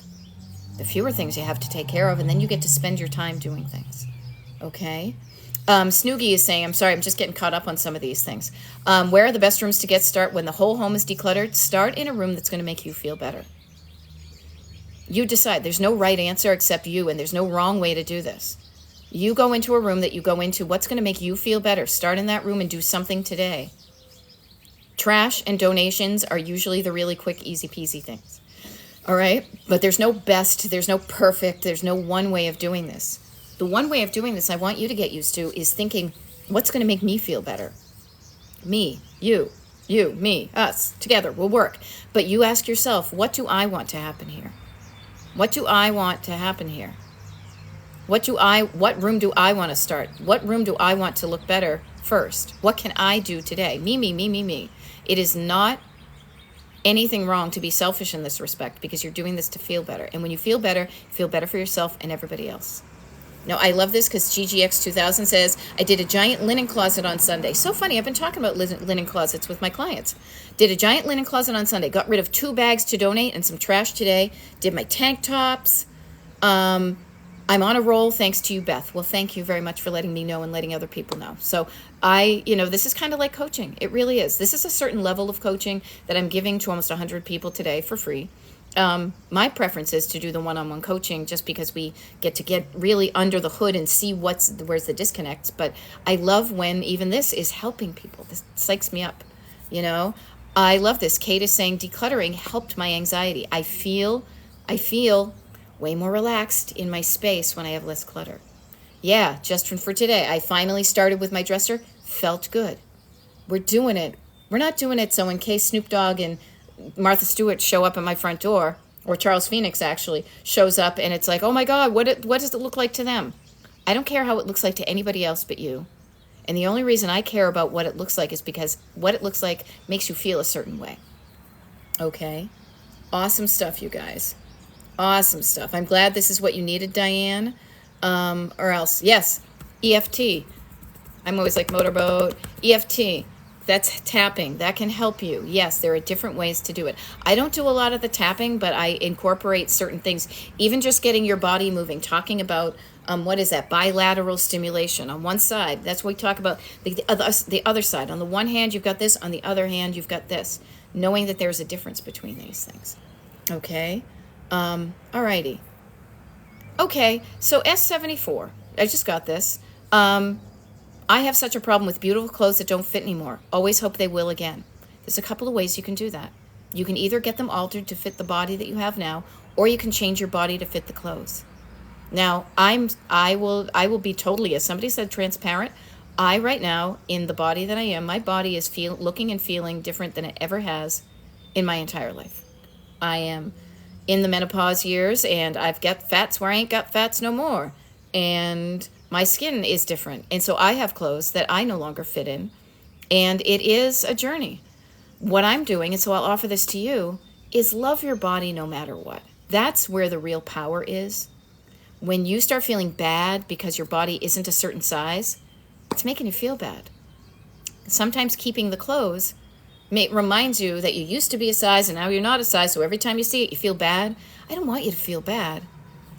and then you get to spend your time doing things. Okay? Snoogie is saying, I'm sorry, I'm just getting caught up on some of these things. Where are the best rooms to get started when the whole home is decluttered? Start in a room that's going to make you feel better. You decide. There's no right answer except you, and there's no wrong way to do this. You go into a room that you go into, what's going to make you feel better? Start in that room and do something today. Trash and donations are usually the really quick, easy peasy things. All right? But there's no best, there's no perfect, there's no one way of doing this. The one way of doing this I want you to get used to is thinking, what's going to make me feel better? Me, you, me, us, together, we'll work. But you ask yourself, what do I want to happen here? What do I want to happen here? What room do I want to start? What room do I want to look better first? What can I do today? Me. It is not anything wrong to be selfish in this respect because you're doing this to feel better. And when you feel better for yourself and everybody else. Now, I love this because GGX2000 says, I did a giant linen closet on Sunday. So funny. I've been talking about linen closets with my clients. Did a giant linen closet on Sunday. Got rid of 2 bags to donate and some trash today. Did my tank tops. I'm on a roll thanks to you, Beth. Well, thank you very much for letting me know and letting other people know. So this is kind of like coaching. It really is. This is a certain level of coaching that I'm giving to almost 100 people today for free. My preference is to do the one-on-one coaching just because we get really under the hood and see where's the disconnects. But I love when even this is helping people. This psychs me up, I love this. Kate is saying decluttering helped my anxiety. I feel way more relaxed in my space when I have less clutter. Yeah, just for today, I finally started with my dresser. Felt good. We're doing it. We're not doing it so in case Snoop Dogg and Martha Stewart show up at my front door, or Charles Phoenix actually shows up, and it's like, oh my God, what does it look like to them? I don't care how it looks like to anybody else but you. And the only reason I care about what it looks like is because what it looks like makes you feel a certain way. Okay? Awesome stuff, you guys. Awesome stuff. I'm glad this is what you needed, Diane. Or else, yes, EFT. I'm always like motorboat. EFT. That's tapping. That can help you. Yes, there are different ways to do it. I don't do a lot of the tapping, but I incorporate certain things. Even just getting your body moving, talking about, what is that? Bilateral stimulation. On one side, that's what we talk about. The other side. On the one hand, you've got this. On the other hand, you've got this. Knowing that there's a difference between these things. Okay? Alrighty. Okay, so S74. I just got this. I have such a problem with beautiful clothes that don't fit anymore. Always hope they will again. There's a couple of ways you can do that. You can either get them altered to fit the body that you have now, or you can change your body to fit the clothes. Now, I will be totally, as somebody said, transparent. Right now, in the body that I am, my body is looking and feeling different than it ever has in my entire life. I am in the menopause years, and I've got fats where I ain't got fats no more. And my skin is different. And so I have clothes that I no longer fit in. And it is a journey. What I'm doing, and so I'll offer this to you, is love your body no matter what. That's where the real power is. When you start feeling bad because your body isn't a certain size, it's making you feel bad. Sometimes keeping the clothes reminds you that you used to be a size and now you're not a size, so every time you see it, you feel bad. I don't want you to feel bad.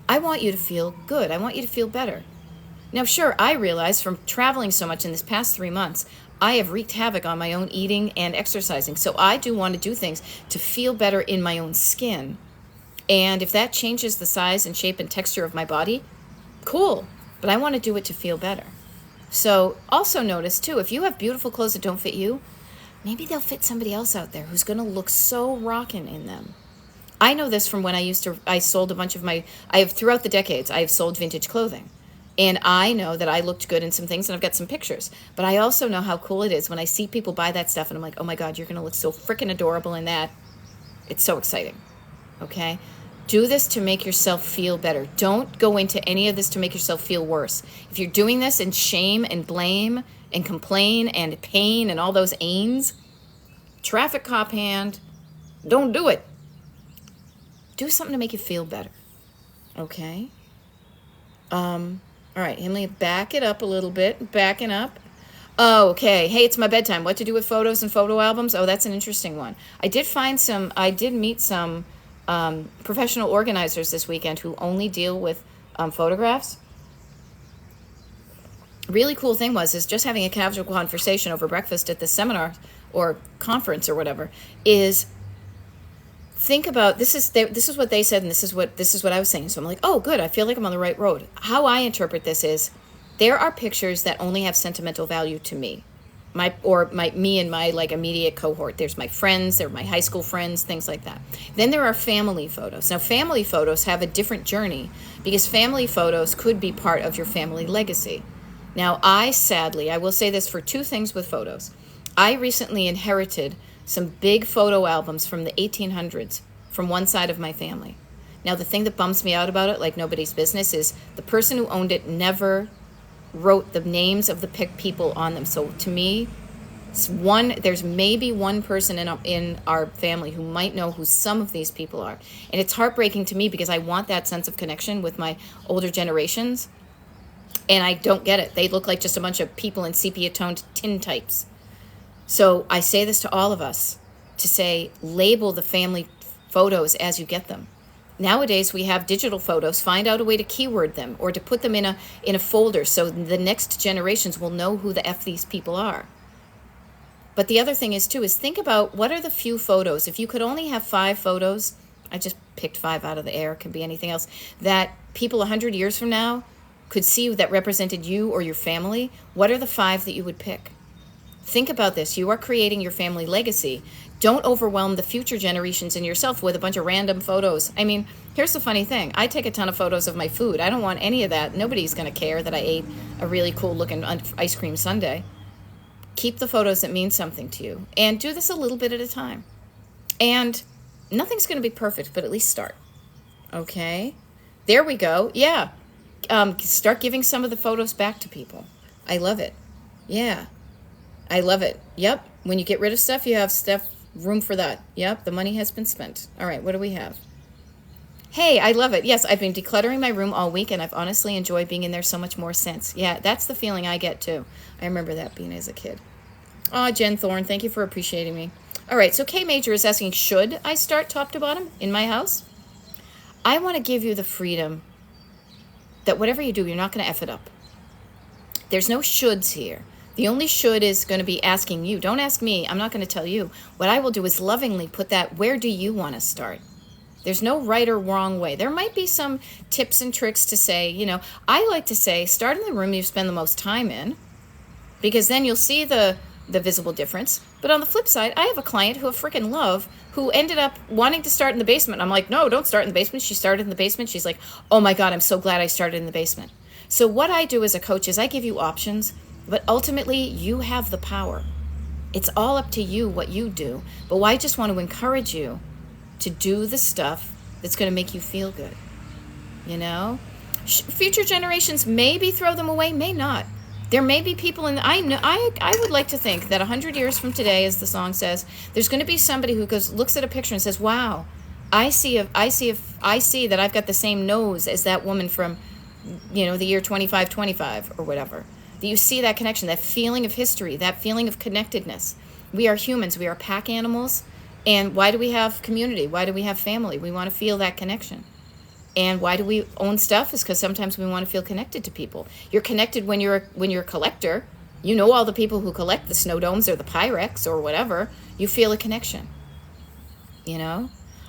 I want you to feel good. I want you to feel better. Now, sure, I realize from traveling so much in this past 3 months, I have wreaked havoc on my own eating and exercising. So I do want to do things to feel better in my own skin. And if that changes the size and shape and texture of my body, cool. But I want to do it to feel better. So also notice, too, if you have beautiful clothes that don't fit you, maybe they'll fit somebody else out there who's going to look so rockin' in them. I know this from when I sold a bunch of throughout the decades, I have sold vintage clothing. And I know that I looked good in some things, and I've got some pictures. But I also know how cool it is when I see people buy that stuff, and I'm like, oh my God, you're going to look so freaking adorable in that. It's so exciting. Okay? Do this to make yourself feel better. Don't go into any of this to make yourself feel worse. If you're doing this in shame and blame and complain and pain and all those ains, traffic cop hand, don't do it. Do something to make you feel better. Okay? All right, Emily, back it up a little bit. Backing up. Oh, okay. Hey, it's my bedtime. What to do with photos and photo albums? Oh, that's an interesting one. I did meet some professional organizers this weekend who only deal with photographs. Really cool thing is just having a casual conversation over breakfast at the seminar or conference or whatever is think about this is what they said, and this is what I was saying. So I'm like, oh, good. I feel like I'm on the right road. How I interpret this is There are pictures that only have sentimental value to me. Me and my like immediate cohort. There's my friends, they're my high school friends, things like that. Then there are family photos. Now family photos have a different journey because family photos could be part of your family legacy. Now I will say this for two things with photos. I recently inherited some big photo albums from the 1800s from one side of my family. Now the thing that bums me out about it, like nobody's business, is the person who owned it never wrote the names of the people on them. So to me, there's maybe one person in our family who might know who some of these people are. And it's heartbreaking to me because I want that sense of connection with my older generations. And I don't get it. They look like just a bunch of people in sepia-toned tintypes. So I say this to all of us, to say, label the family photos as you get them. Nowadays, we have digital photos. Find out a way to keyword them or to put them in a folder so the next generations will know who the F these people are. But the other thing is, too, is think about what are the few photos. If you could only have 5 photos, I just picked 5 out of the air, it could be anything else, that people 100 years from now could see that represented you or your family, what are the 5 that you would pick? Think about this. You are creating your family legacy. Don't overwhelm the future generations and yourself with a bunch of random photos. I mean, here's the funny thing. I take a ton of photos of my food. I don't want any of that. Nobody's going to care that I ate a really cool looking ice cream sundae. Keep the photos that mean something to you. And do this a little bit at a time. And nothing's going to be perfect, but at least start. Okay? There we go. Yeah. Start giving some of the photos back to people. I love it. Yeah. I love it. Yep. When you get rid of stuff, you have room for that. Yep. The money has been spent. All right. What do we have? Hey, I love it. Yes, I've been decluttering my room all week, and I've honestly enjoyed being in there so much more since. Yeah, that's the feeling I get, too. I remember that being as a kid. Oh, Jen Thorne, thank you for appreciating me. All right, so K Major is asking, should I start top to bottom in my house? I want to give you the freedom that whatever you do, you're not going to F it up. There's no shoulds here. The only should is going to be asking you. Don't ask me. I'm not going to tell you. What I will do is lovingly put that, where do you want to start? There's no right or wrong way. There might be some tips and tricks to say, I like to say, start in the room you spend the most time in, because then you'll see the visible difference. But on the flip side, I have a client who I freaking love who ended up wanting to start in the basement. I'm like, no, don't start in the basement. She started in the basement. She's like, oh my God, I'm so glad I started in the basement. So what I do as a coach is I give you options, but ultimately you have the power. It's all up to you what you do. But I just want to encourage you to do the stuff that's going to make you feel good. Future generations maybe throw them away, may not. There may be people I would like to think that 100 years from today, as the song says, there's going to be somebody who looks at a picture and says, wow, I see that I've got the same nose as that woman from, the year 2525 or whatever. That you see that connection, that feeling of history, that feeling of connectedness. We are humans. We are pack animals. And why do we have community? Why do we have family? We want to feel that connection. And why do we own stuff? Is because sometimes we want to feel connected to people. You're connected when you're a collector. You know all the people who collect the snow domes or the Pyrex or whatever. You feel a connection.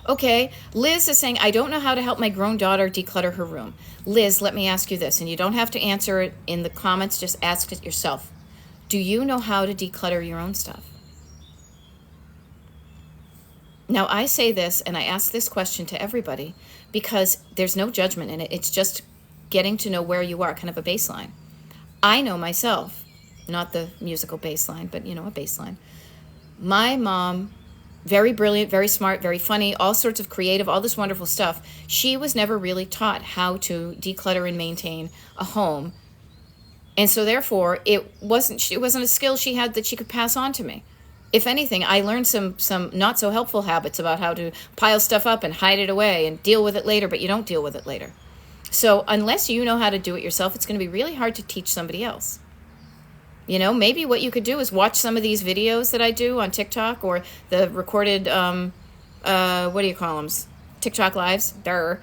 Okay, Liz is saying, I don't know how to help my grown daughter declutter her room. Liz, let me ask you this, and you don't have to answer it in the comments, just ask it yourself. Do you know how to declutter your own stuff? Now, I say this, and I ask this question to everybody, because there's no judgment in it. It's just getting to know where you are, kind of a baseline. I know myself, not the musical baseline, but, a baseline. My mom, very brilliant, very smart, very funny, all sorts of creative, all this wonderful stuff. She was never really taught how to declutter and maintain a home. And so therefore, it wasn't a skill she had that she could pass on to me. If anything, I learned some not so helpful habits about how to pile stuff up and hide it away and deal with it later, but you don't deal with it later. So unless you know how to do it yourself, it's going to be really hard to teach somebody else. Maybe what you could do is watch some of these videos that I do on TikTok or the recorded, what do you call them? TikTok lives, on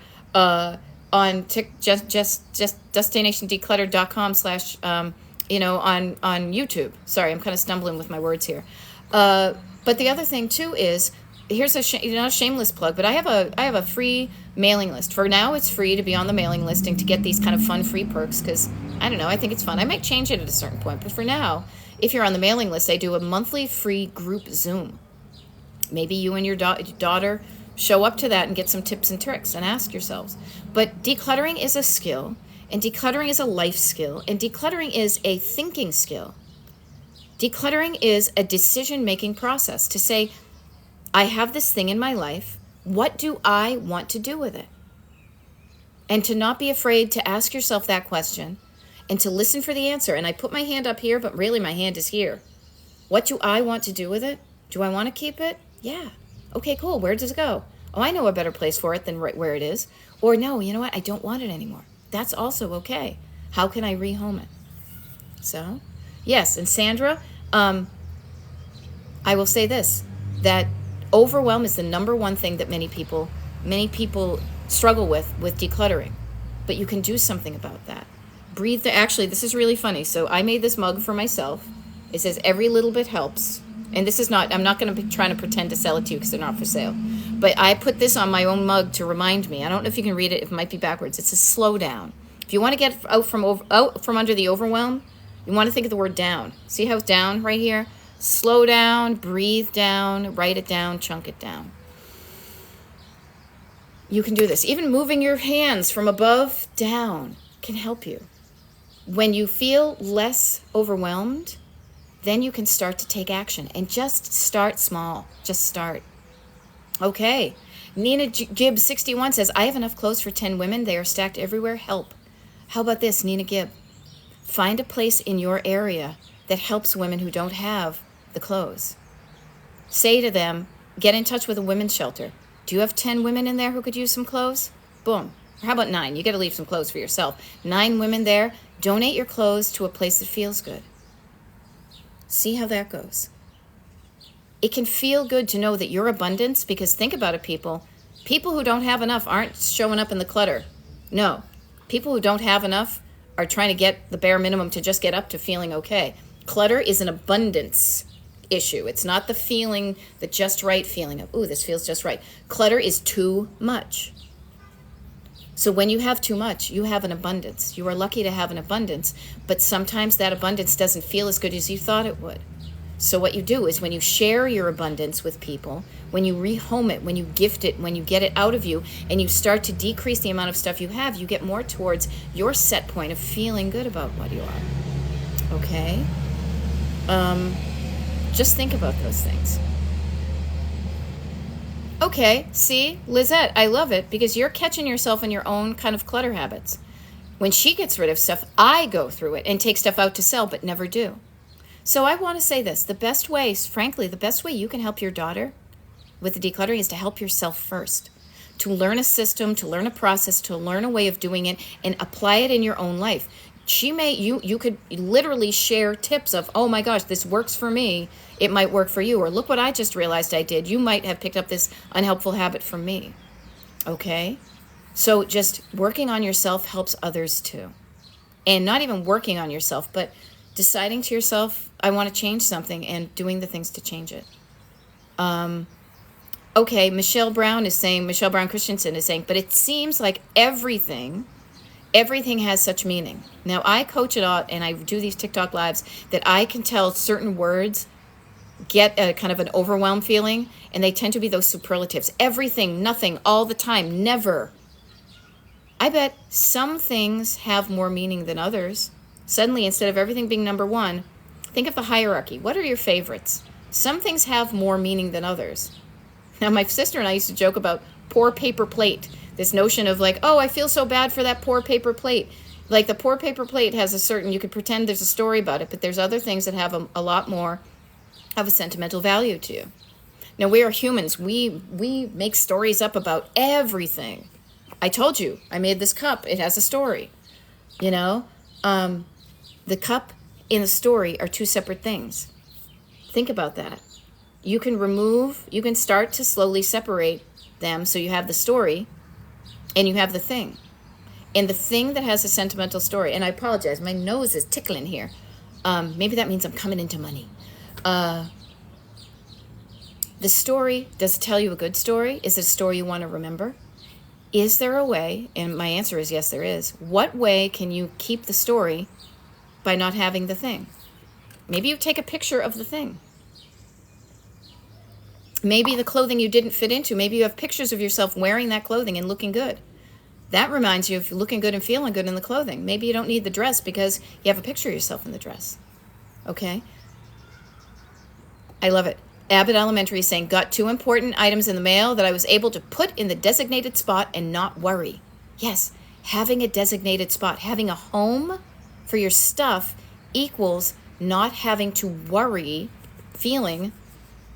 destinationdeclutter.com / on YouTube. Sorry, I'm kind of stumbling with my words here. But the other thing too is here's a shameless plug, but I have a free mailing list. For now, it's free to be on the mailing list and to get these kind of fun free perks because I don't know, I think it's fun. I might change it at a certain point, but for now, if you're on the mailing list, I do a monthly free group Zoom. Maybe you and your daughter show up to that and get some tips and tricks and ask yourselves. But decluttering is a skill, and decluttering is a life skill, and decluttering is a thinking skill. Decluttering is a decision-making process to say, I have this thing in my life. What do I want to do with it? And to not be afraid to ask yourself that question and to listen for the answer. And I put my hand up here, but really my hand is here. What do I want to do with it? Do I want to keep it? Yeah. Okay, cool. Where does it go? Oh, I know a better place for it than right where it is. Or no, you know what? I don't want it anymore. That's also okay. How can I rehome it? So, yes. And Sandra, I will say this, that overwhelm is the number one thing that many people struggle with decluttering. But you can do something about that. Breathe. Actually, this is really funny. So I made this mug for myself. It says every little bit helps. And this is not, I'm not going to be trying to pretend to sell it to you because they're not for sale. But I put this on my own mug to remind me. I don't know if you can read it. It might be backwards. It says slow down. If you want to get out from under the overwhelm, you want to think of the word down. See how it's down right here? Slow down, breathe down, write it down, chunk it down. You can do this. Even moving your hands from above down can help you. When you feel less overwhelmed, then you can start to take action and just start small. Just start. Okay. Nina Gibb 61 says, I have enough clothes for 10 women. They are stacked everywhere. Help. How about this, Nina Gibb? Find a place in your area that helps women who don't have the clothes. Say to them, get in touch with a women's shelter. Do you have 10 women in there who could use some clothes? Boom. Or how about 9? You got to leave some clothes for yourself. 9 women there. Donate your clothes to a place that feels good. See how that goes. It can feel good to know that your abundance, because think about it, people who don't have enough aren't showing up in the clutter. No. People who don't have enough are trying to get the bare minimum to just get up to feeling okay. Clutter is an abundance issue. It's not the feeling, the just right feeling of, ooh, this feels just right. Clutter is too much. So when you have too much, you have an abundance. You are lucky to have an abundance, but sometimes that abundance doesn't feel as good as you thought it would. So what you do is when you share your abundance with people, when you rehome it, when you gift it, when you get it out of you, and you start to decrease the amount of stuff you have, you get more towards your set point of feeling good about what you are. Okay? Just think about those things. Okay, see, Lizette, I love it because you're catching yourself in your own kind of clutter habits. When she gets rid of stuff, I go through it and take stuff out to sell, but never do. So I want to say this, the best way you can help your daughter with the decluttering is to help yourself first. To learn a system, to learn a process, to learn a way of doing it and apply it in your own life. You could literally share tips of, oh my gosh, this works for me. It might work for you. Or look what I just realized I did. You might have picked up this unhelpful habit from me. Okay? So just working on yourself helps others too. And not even working on yourself, but deciding to yourself, I want to change something and doing the things to change it. Okay, Michelle Brown Christensen is saying, but it seems like everything has such meaning. Now, I coach it out and I do these TikTok lives that I can tell certain words get a kind of an overwhelmed feeling, and they tend to be those superlatives. Everything, nothing, all the time, never. I bet some things have more meaning than others. Suddenly, instead of everything being number one, think of the hierarchy. What are your favorites? Some things have more meaning than others. Now, my sister and I used to joke about poor paper plate. This notion of like, oh, I feel so bad for that poor paper plate. Like the poor paper plate has a certain, you could pretend there's a story about it, but there's other things that have a lot more of a sentimental value to you. Now, we are humans. We make stories up about everything. I told you, I made this cup. It has a story. You know, the cup and the story are two separate things. Think about that. You can start to slowly separate them so you have the story and you have the thing. And the thing that has a sentimental story, and I apologize, my nose is tickling here. Maybe that means I'm coming into money. The story, does it tell you a good story? Is it a story you want to remember? Is there a way, and my answer is yes, there is. What way can you keep the story by not having the thing? Maybe you take a picture of the thing. Maybe the clothing you didn't fit into, maybe you have pictures of yourself wearing that clothing and looking good. That reminds you of looking good and feeling good in the clothing. Maybe you don't need the dress because you have a picture of yourself in the dress. Okay? I love it. Abbott Elementary is saying, got 2 important items in the mail that I was able to put in the designated spot and not worry. Yes, having a designated spot, having a home for your stuff equals not having to worry, feeling,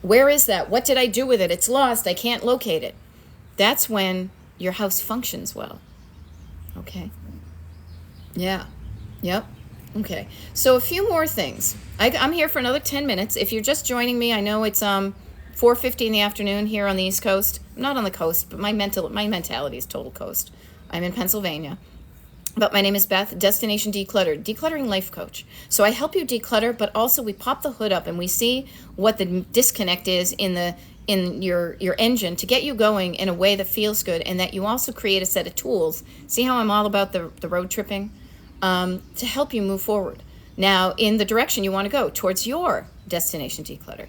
where is that? What did I do with it? It's lost. I can't locate it. That's when your house functions well. Okay. Yeah. Yep. Okay. So a few more things. I'm here for another 10 minutes. If you're just joining me, I know it's 4:50 in the afternoon here on the East Coast. I'm not on the coast, but my mentality is total coast. I'm in Pennsylvania. But my name is Beth, Destination Decluttered, Decluttering Life Coach. So I help you declutter, but also we pop the hood up and we see what the disconnect is in your engine to get you going in a way that feels good, and that you also create a set of tools. See how I'm all about the road tripping? To help you move forward. Now, in the direction you want to go, towards your destination declutter.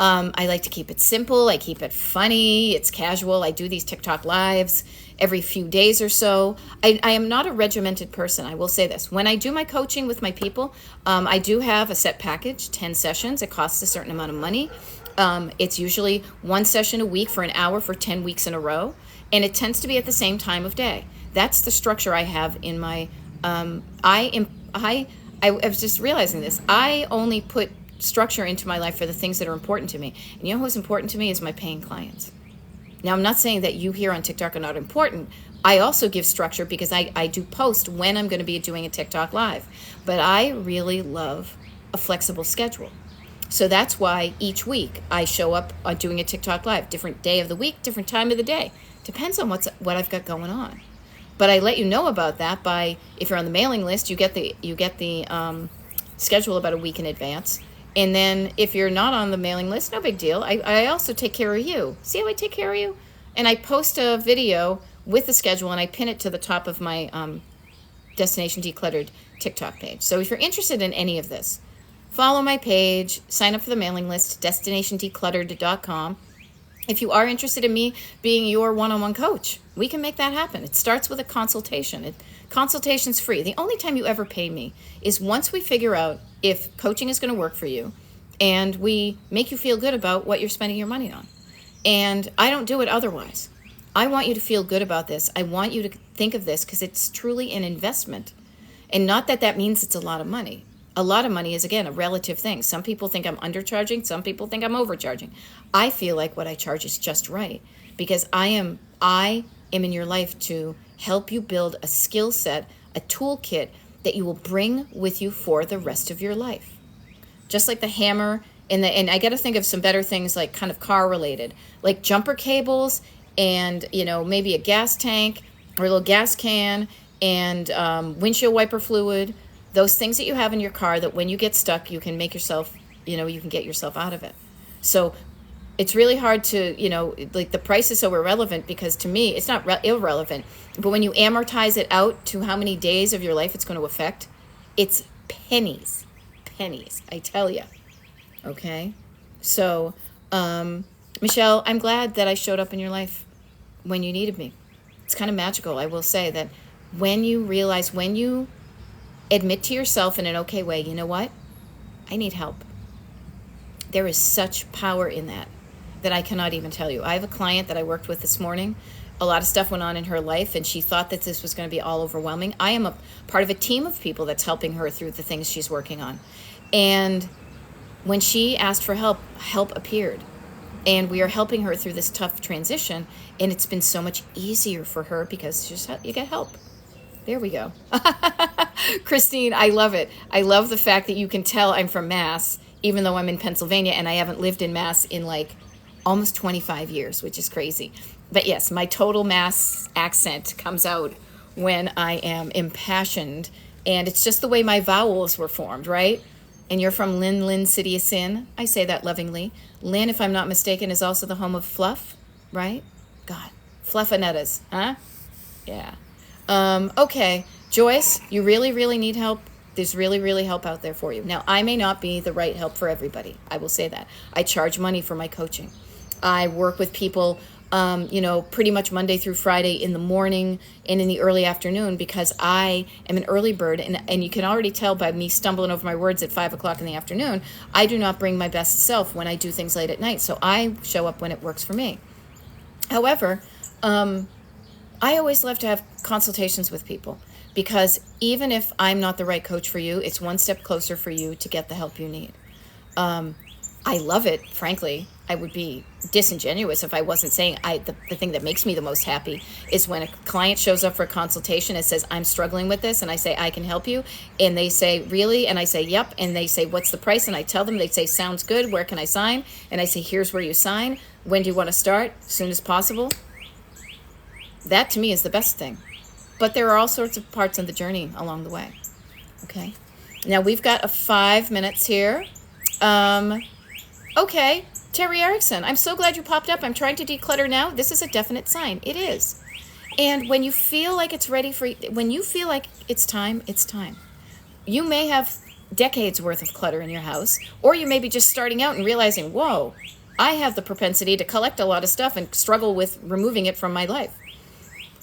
I like to keep it simple. I keep it funny. It's casual. I do these TikTok lives every few days or so. I am not a regimented person. I will say this. When I do my coaching with my people, I do have a set package, 10 sessions. It costs a certain amount of money. It's usually 1 session a week for an hour for 10 weeks in a row. And it tends to be at the same time of day. That's the structure I have in my, I was just realizing this. I only put structure into my life for the things that are important to me. And you know who's important to me is my paying clients. Now, I'm not saying that you here on TikTok are not important. I also give structure because I do post when I'm going to be doing a TikTok live. But I really love a flexible schedule. So that's why each week I show up doing a TikTok live, different day of the week, different time of the day. Depends on what I've got going on. But I let you know about that by, if you're on the mailing list, you get the schedule about a week in advance. And then if you're not on the mailing list, no big deal. I also take care of you. See how I take care of you? And I post a video with the schedule and I pin it to the top of my Destination Decluttered TikTok page. So if you're interested in any of this, follow my page, sign up for the mailing list, destinationdecluttered.com. If you are interested in me being your one-on-one coach, we can make that happen. It starts with a consultation. Consultation's free. The only time you ever pay me is once we figure out if coaching is going to work for you and we make you feel good about what you're spending your money on. And I don't do it otherwise. I want you to feel good about this. I want you to think of this because it's truly an investment. And not that that means it's a lot of money. A lot of money is, again, a relative thing. Some people think I'm undercharging. Some people think I'm overcharging. I feel like what I charge is just right because I am in your life to help you build a skill set, a toolkit that you will bring with you for the rest of your life. Just like the hammer and I got to think of some better things like kind of car related, like jumper cables and, maybe a gas tank or a little gas can and windshield wiper fluid. Those things that you have in your car that when you get stuck, you can make yourself, you can get yourself out of it. So it's really hard to, like the price is so irrelevant because to me, it's not irrelevant. But when you amortize it out to how many days of your life it's going to affect, it's pennies, I tell you. Okay? So, Michelle, I'm glad that I showed up in your life when you needed me. It's kind of magical. I will say that when you admit to yourself in an okay way, you know what? I need help. There is such power in that I cannot even tell you. I have a client that I worked with this morning. A lot of stuff went on in her life, and she thought that this was going to be all overwhelming. I am a part of a team of people that's helping her through the things she's working on. And when she asked for help, help appeared. And we are helping her through this tough transition, and it's been so much easier for her because you get help. There we go. Christine, I love it. I love the fact that you can tell I'm from Mass, even though I'm in Pennsylvania and I haven't lived in Mass in like almost 25 years, which is crazy. But yes, my total Mass accent comes out when I am impassioned, and it's just the way my vowels were formed, right? And you're from Lynn, City of Sin. I say that lovingly. Lynn, if I'm not mistaken, is also the home of Fluff, right? God, Fluffinettas, huh? Yeah. Okay, Joyce, you really, really need help. There's really, really help out there for you. Now, I may not be the right help for everybody. I will say that. I charge money for my coaching. I work with people, pretty much Monday through Friday in the morning and in the early afternoon because I am an early bird. And you can already tell by me stumbling over my words at 5 o'clock in the afternoon, I do not bring my best self when I do things late at night. So I show up when it works for me. However, I always love to have consultations with people because even if I'm not the right coach for you, it's one step closer for you to get the help you need. I love it, frankly. I would be disingenuous if I wasn't saying the thing that makes me the most happy is when a client shows up for a consultation and says, I'm struggling with this, and I say, I can help you. And they say, really? And I say, yep. And they say, what's the price? And I tell them, they say, sounds good. Where can I sign? And I say, here's where you sign. When do you want to start? As soon as possible. That to me is the best thing. But there are all sorts of parts of the journey along the way. Okay. Now we've got 5 minutes here. Okay. Terry Erickson, I'm so glad you popped up. I'm trying to declutter now. This is a definite sign. It is. And when you feel like it's ready for, when you feel like it's time, it's time. You may have decades worth of clutter in your house, or you may be just starting out and realizing, whoa, I have the propensity to collect a lot of stuff and struggle with removing it from my life.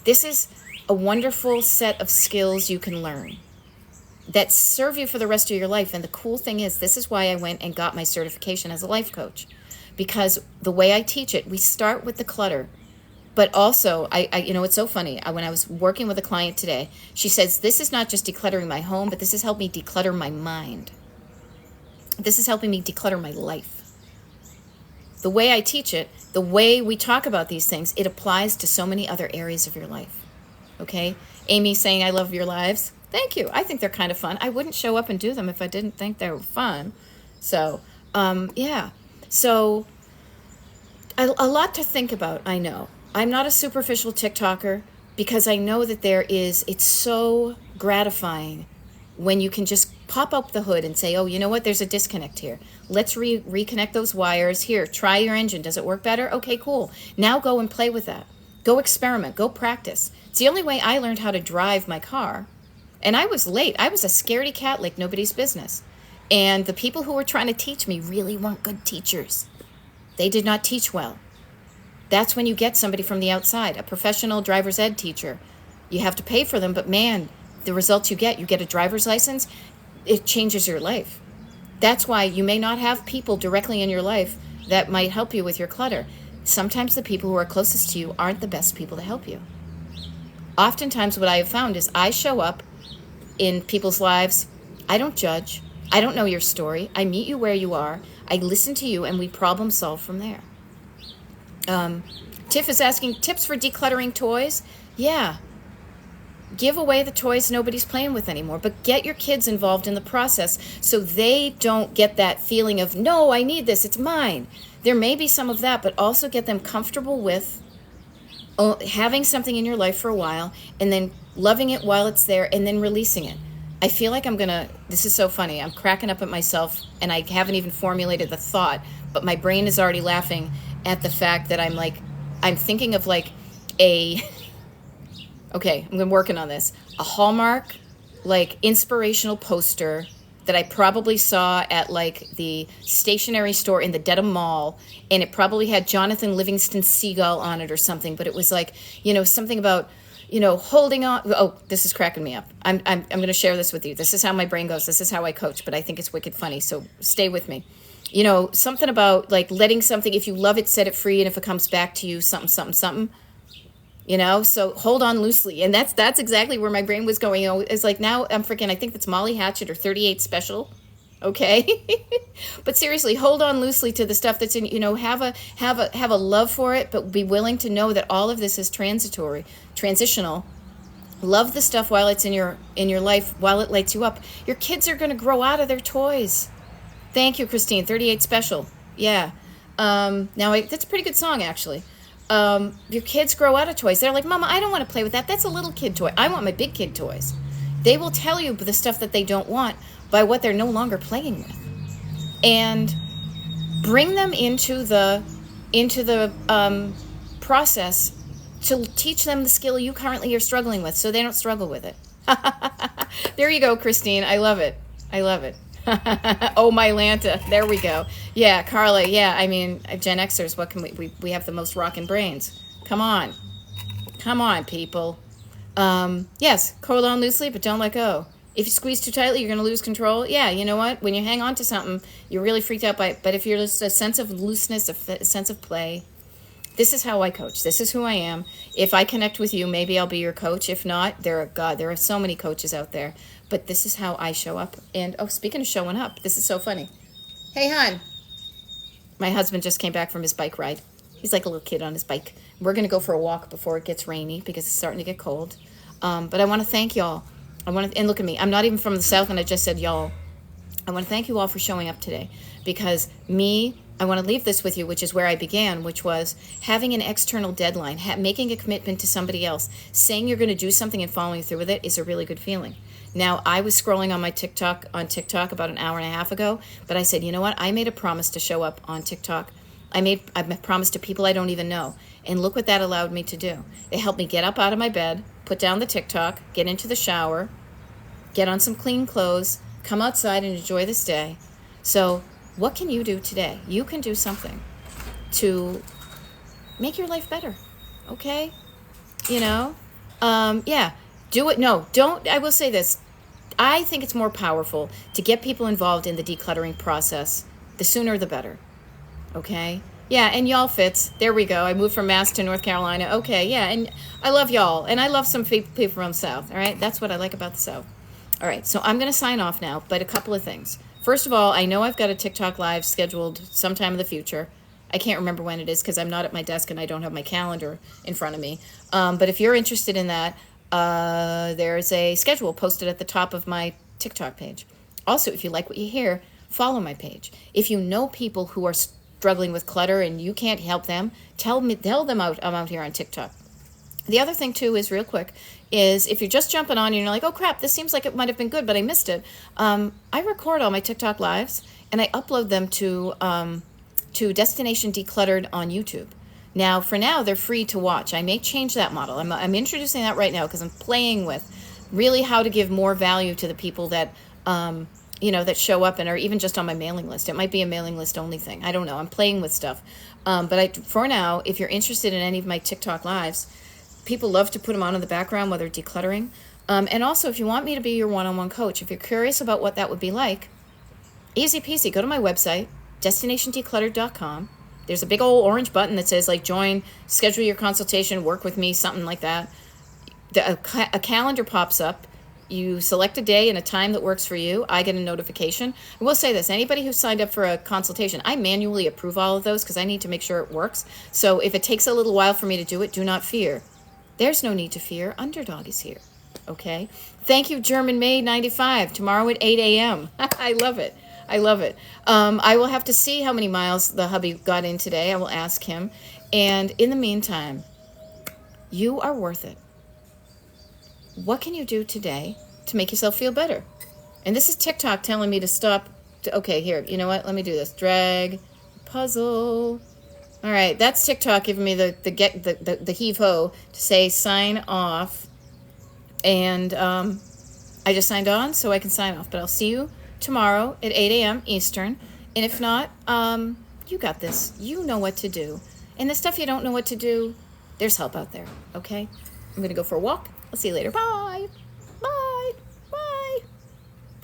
This is a wonderful set of skills you can learn that serve you for the rest of your life. And the cool thing is, this is why I went and got my certification as a life coach. Because the way I teach it, we start with the clutter. But also, it's so funny. When I was working with a client today, she says, this is not just decluttering my home, but this has helped me declutter my mind. This is helping me declutter my life. The way I teach it, the way we talk about these things, it applies to so many other areas of your life. Okay? Amy saying, I love your lives. Thank you. I think they're kind of fun. I wouldn't show up and do them if I didn't think they were fun. So, yeah. So, a lot to think about, I know. I'm not a superficial TikToker because I know that it's so gratifying when you can just pop up the hood and say, oh, you know what, there's a disconnect here. Let's reconnect those wires. Here, try your engine. Does it work better? Okay, cool. Now go and play with that. Go experiment. Go practice. It's the only way I learned how to drive my car. And I was late. I was a scaredy cat like nobody's business. And the people who were trying to teach me really weren't good teachers. They did not teach well. That's when you get somebody from the outside, a professional driver's ed teacher. You have to pay for them, but man, the results you get a driver's license, it changes your life. That's why you may not have people directly in your life that might help you with your clutter. Sometimes the people who are closest to you aren't the best people to help you. Oftentimes what I have found is I show up in people's lives. I don't judge. I don't know your story. I meet you where you are. I listen to you, and we problem solve from there. Tiff is asking, tips for decluttering toys? Yeah. Give away the toys nobody's playing with anymore, but get your kids involved in the process so they don't get that feeling of, no, I need this, it's mine. There may be some of that, but also get them comfortable with having something in your life for a while and then loving it while it's there and then releasing it. I feel like this is so funny. I'm cracking up at myself and I haven't even formulated the thought, but my brain is already laughing at the fact that I'm thinking of like I'm working on this. A Hallmark, like inspirational poster that I probably saw at like the stationery store in the Dedham Mall. And it probably had Jonathan Livingston Seagull on it or something, but it was like, something about, holding on. Oh, this is cracking me up. I'm going to share this with you. This is how my brain goes. This is how I coach, but I think it's wicked funny. So stay with me. Something about like letting something, if you love it, set it free. And if it comes back to you, something, something, something, so hold on loosely. And that's exactly where my brain was going. It's like now I think that's Molly Hatchet or 38 Special. Okay. But seriously, hold on loosely to the stuff that's in, have a love for it, but be willing to know that all of this is transitional. Love the stuff while it's in your life, while it lights you up. Your kids are going to grow out of their toys. Thank you, Christine. 38 Special. Yeah. That's a pretty good song, actually. Your kids grow out of toys. They're like, Mama, I don't want to play with that. That's a little kid toy. I want my big kid toys. They will tell you the stuff that they don't want by what they're no longer playing with. And bring them into the process to teach them the skill you currently are struggling with so they don't struggle with it. There you go, Christine. I love it. I love it. Oh, my Lanta. There we go. Yeah, Carla. Yeah, I mean, Gen Xers, what can we have the most rockin' brains. Come on. Come on, people. Yes, hold on loosely, but don't let go. If you squeeze too tightly, you're going to lose control. Yeah, you know what? When you hang on to something, you're really freaked out by it. But if you're just a sense of looseness, a sense of play, this is how I coach. This is who I am. If I connect with you, maybe I'll be your coach. If not, there are so many coaches out there. But this is how I show up. And, oh, speaking of showing up, this is so funny. Hey, hon. My husband just came back from his bike ride. He's like a little kid on his bike. We're going to go for a walk before it gets rainy because it's starting to get cold. But I want to thank y'all. And look at me. I'm not even from the South, and I just said y'all. I want to thank you all for showing up today because I want to leave this with you, which is where I began, which was having an external deadline, making a commitment to somebody else, saying you're going to do something and following through with it is a really good feeling. Now, I was scrolling on my TikTok about an hour and a half ago, but I said, you know what? I made a promise to show up on TikTok. I made a promise to people I don't even know. And look what that allowed me to do. It helped me get up out of my bed, put down the TikTok, get into the shower, get on some clean clothes, come outside and enjoy this day. So what can you do today? You can do something to make your life better, okay? You know? Yeah, do it. No, don't. I will say this. I think it's more powerful to get people involved in the decluttering process. The sooner the better, okay? Yeah, and y'all fits. There we go. I moved from Mass to North Carolina. Okay, yeah, and I love y'all, and I love some people from the South, all right? That's what I like about the South. All right, so I'm going to sign off now, but a couple of things. First of all, I know I've got a TikTok live scheduled sometime in the future. I can't remember when it is because I'm not at my desk and I don't have my calendar in front of me. But if you're interested in that, there's a schedule posted at the top of my TikTok page. Also, if you like what you hear, follow my page. If you know people who are struggling with clutter and you can't help them, tell them I'm out here on TikTok. The other thing, too, is real quick, is if you're just jumping on and you're like, oh, crap, this seems like it might have been good, but I missed it. I record all my TikTok lives, and I upload them to Destination Decluttered on YouTube. Now, for now, they're free to watch. I may change that model. I'm introducing that right now because I'm playing with really how to give more value to the people that, that show up and are even just on my mailing list. It might be a mailing list only thing. I don't know. I'm playing with stuff. But for now, if you're interested in any of my TikTok lives, people love to put them on in the background while they're decluttering. And also, if you want me to be your one-on-one coach, if you're curious about what that would be like, easy peasy, go to my website, destinationdecluttered.com. There's a big old orange button that says, like, join, schedule your consultation, work with me, something like that. A calendar pops up. You select a day and a time that works for you. I get a notification. I will say this, anybody who signed up for a consultation, I manually approve all of those because I need to make sure it works. So if it takes a little while for me to do it, do not fear. There's no need to fear. Underdog is here. Okay? Thank you, German Maid 95. Tomorrow at 8 a.m. I love it. I love it. I will have to see how many miles the hubby got in today. I will ask him. And in the meantime, you are worth it. What can you do today to make yourself feel better? And this is TikTok telling me to stop. Okay, here. You know what? Let me do this. Drag. Puzzle. All right. That's TikTok giving me the heave-ho to say sign off. And I just signed on, so I can sign off. But I'll see you tomorrow at 8 a.m. Eastern. And if not, you got this. You know what to do. And the stuff you don't know what to do, there's help out there, okay? I'm going to go for a walk. I'll see you later. Bye. Bye. Bye.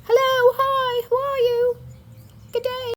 Hello. Hi. How are you? Good day.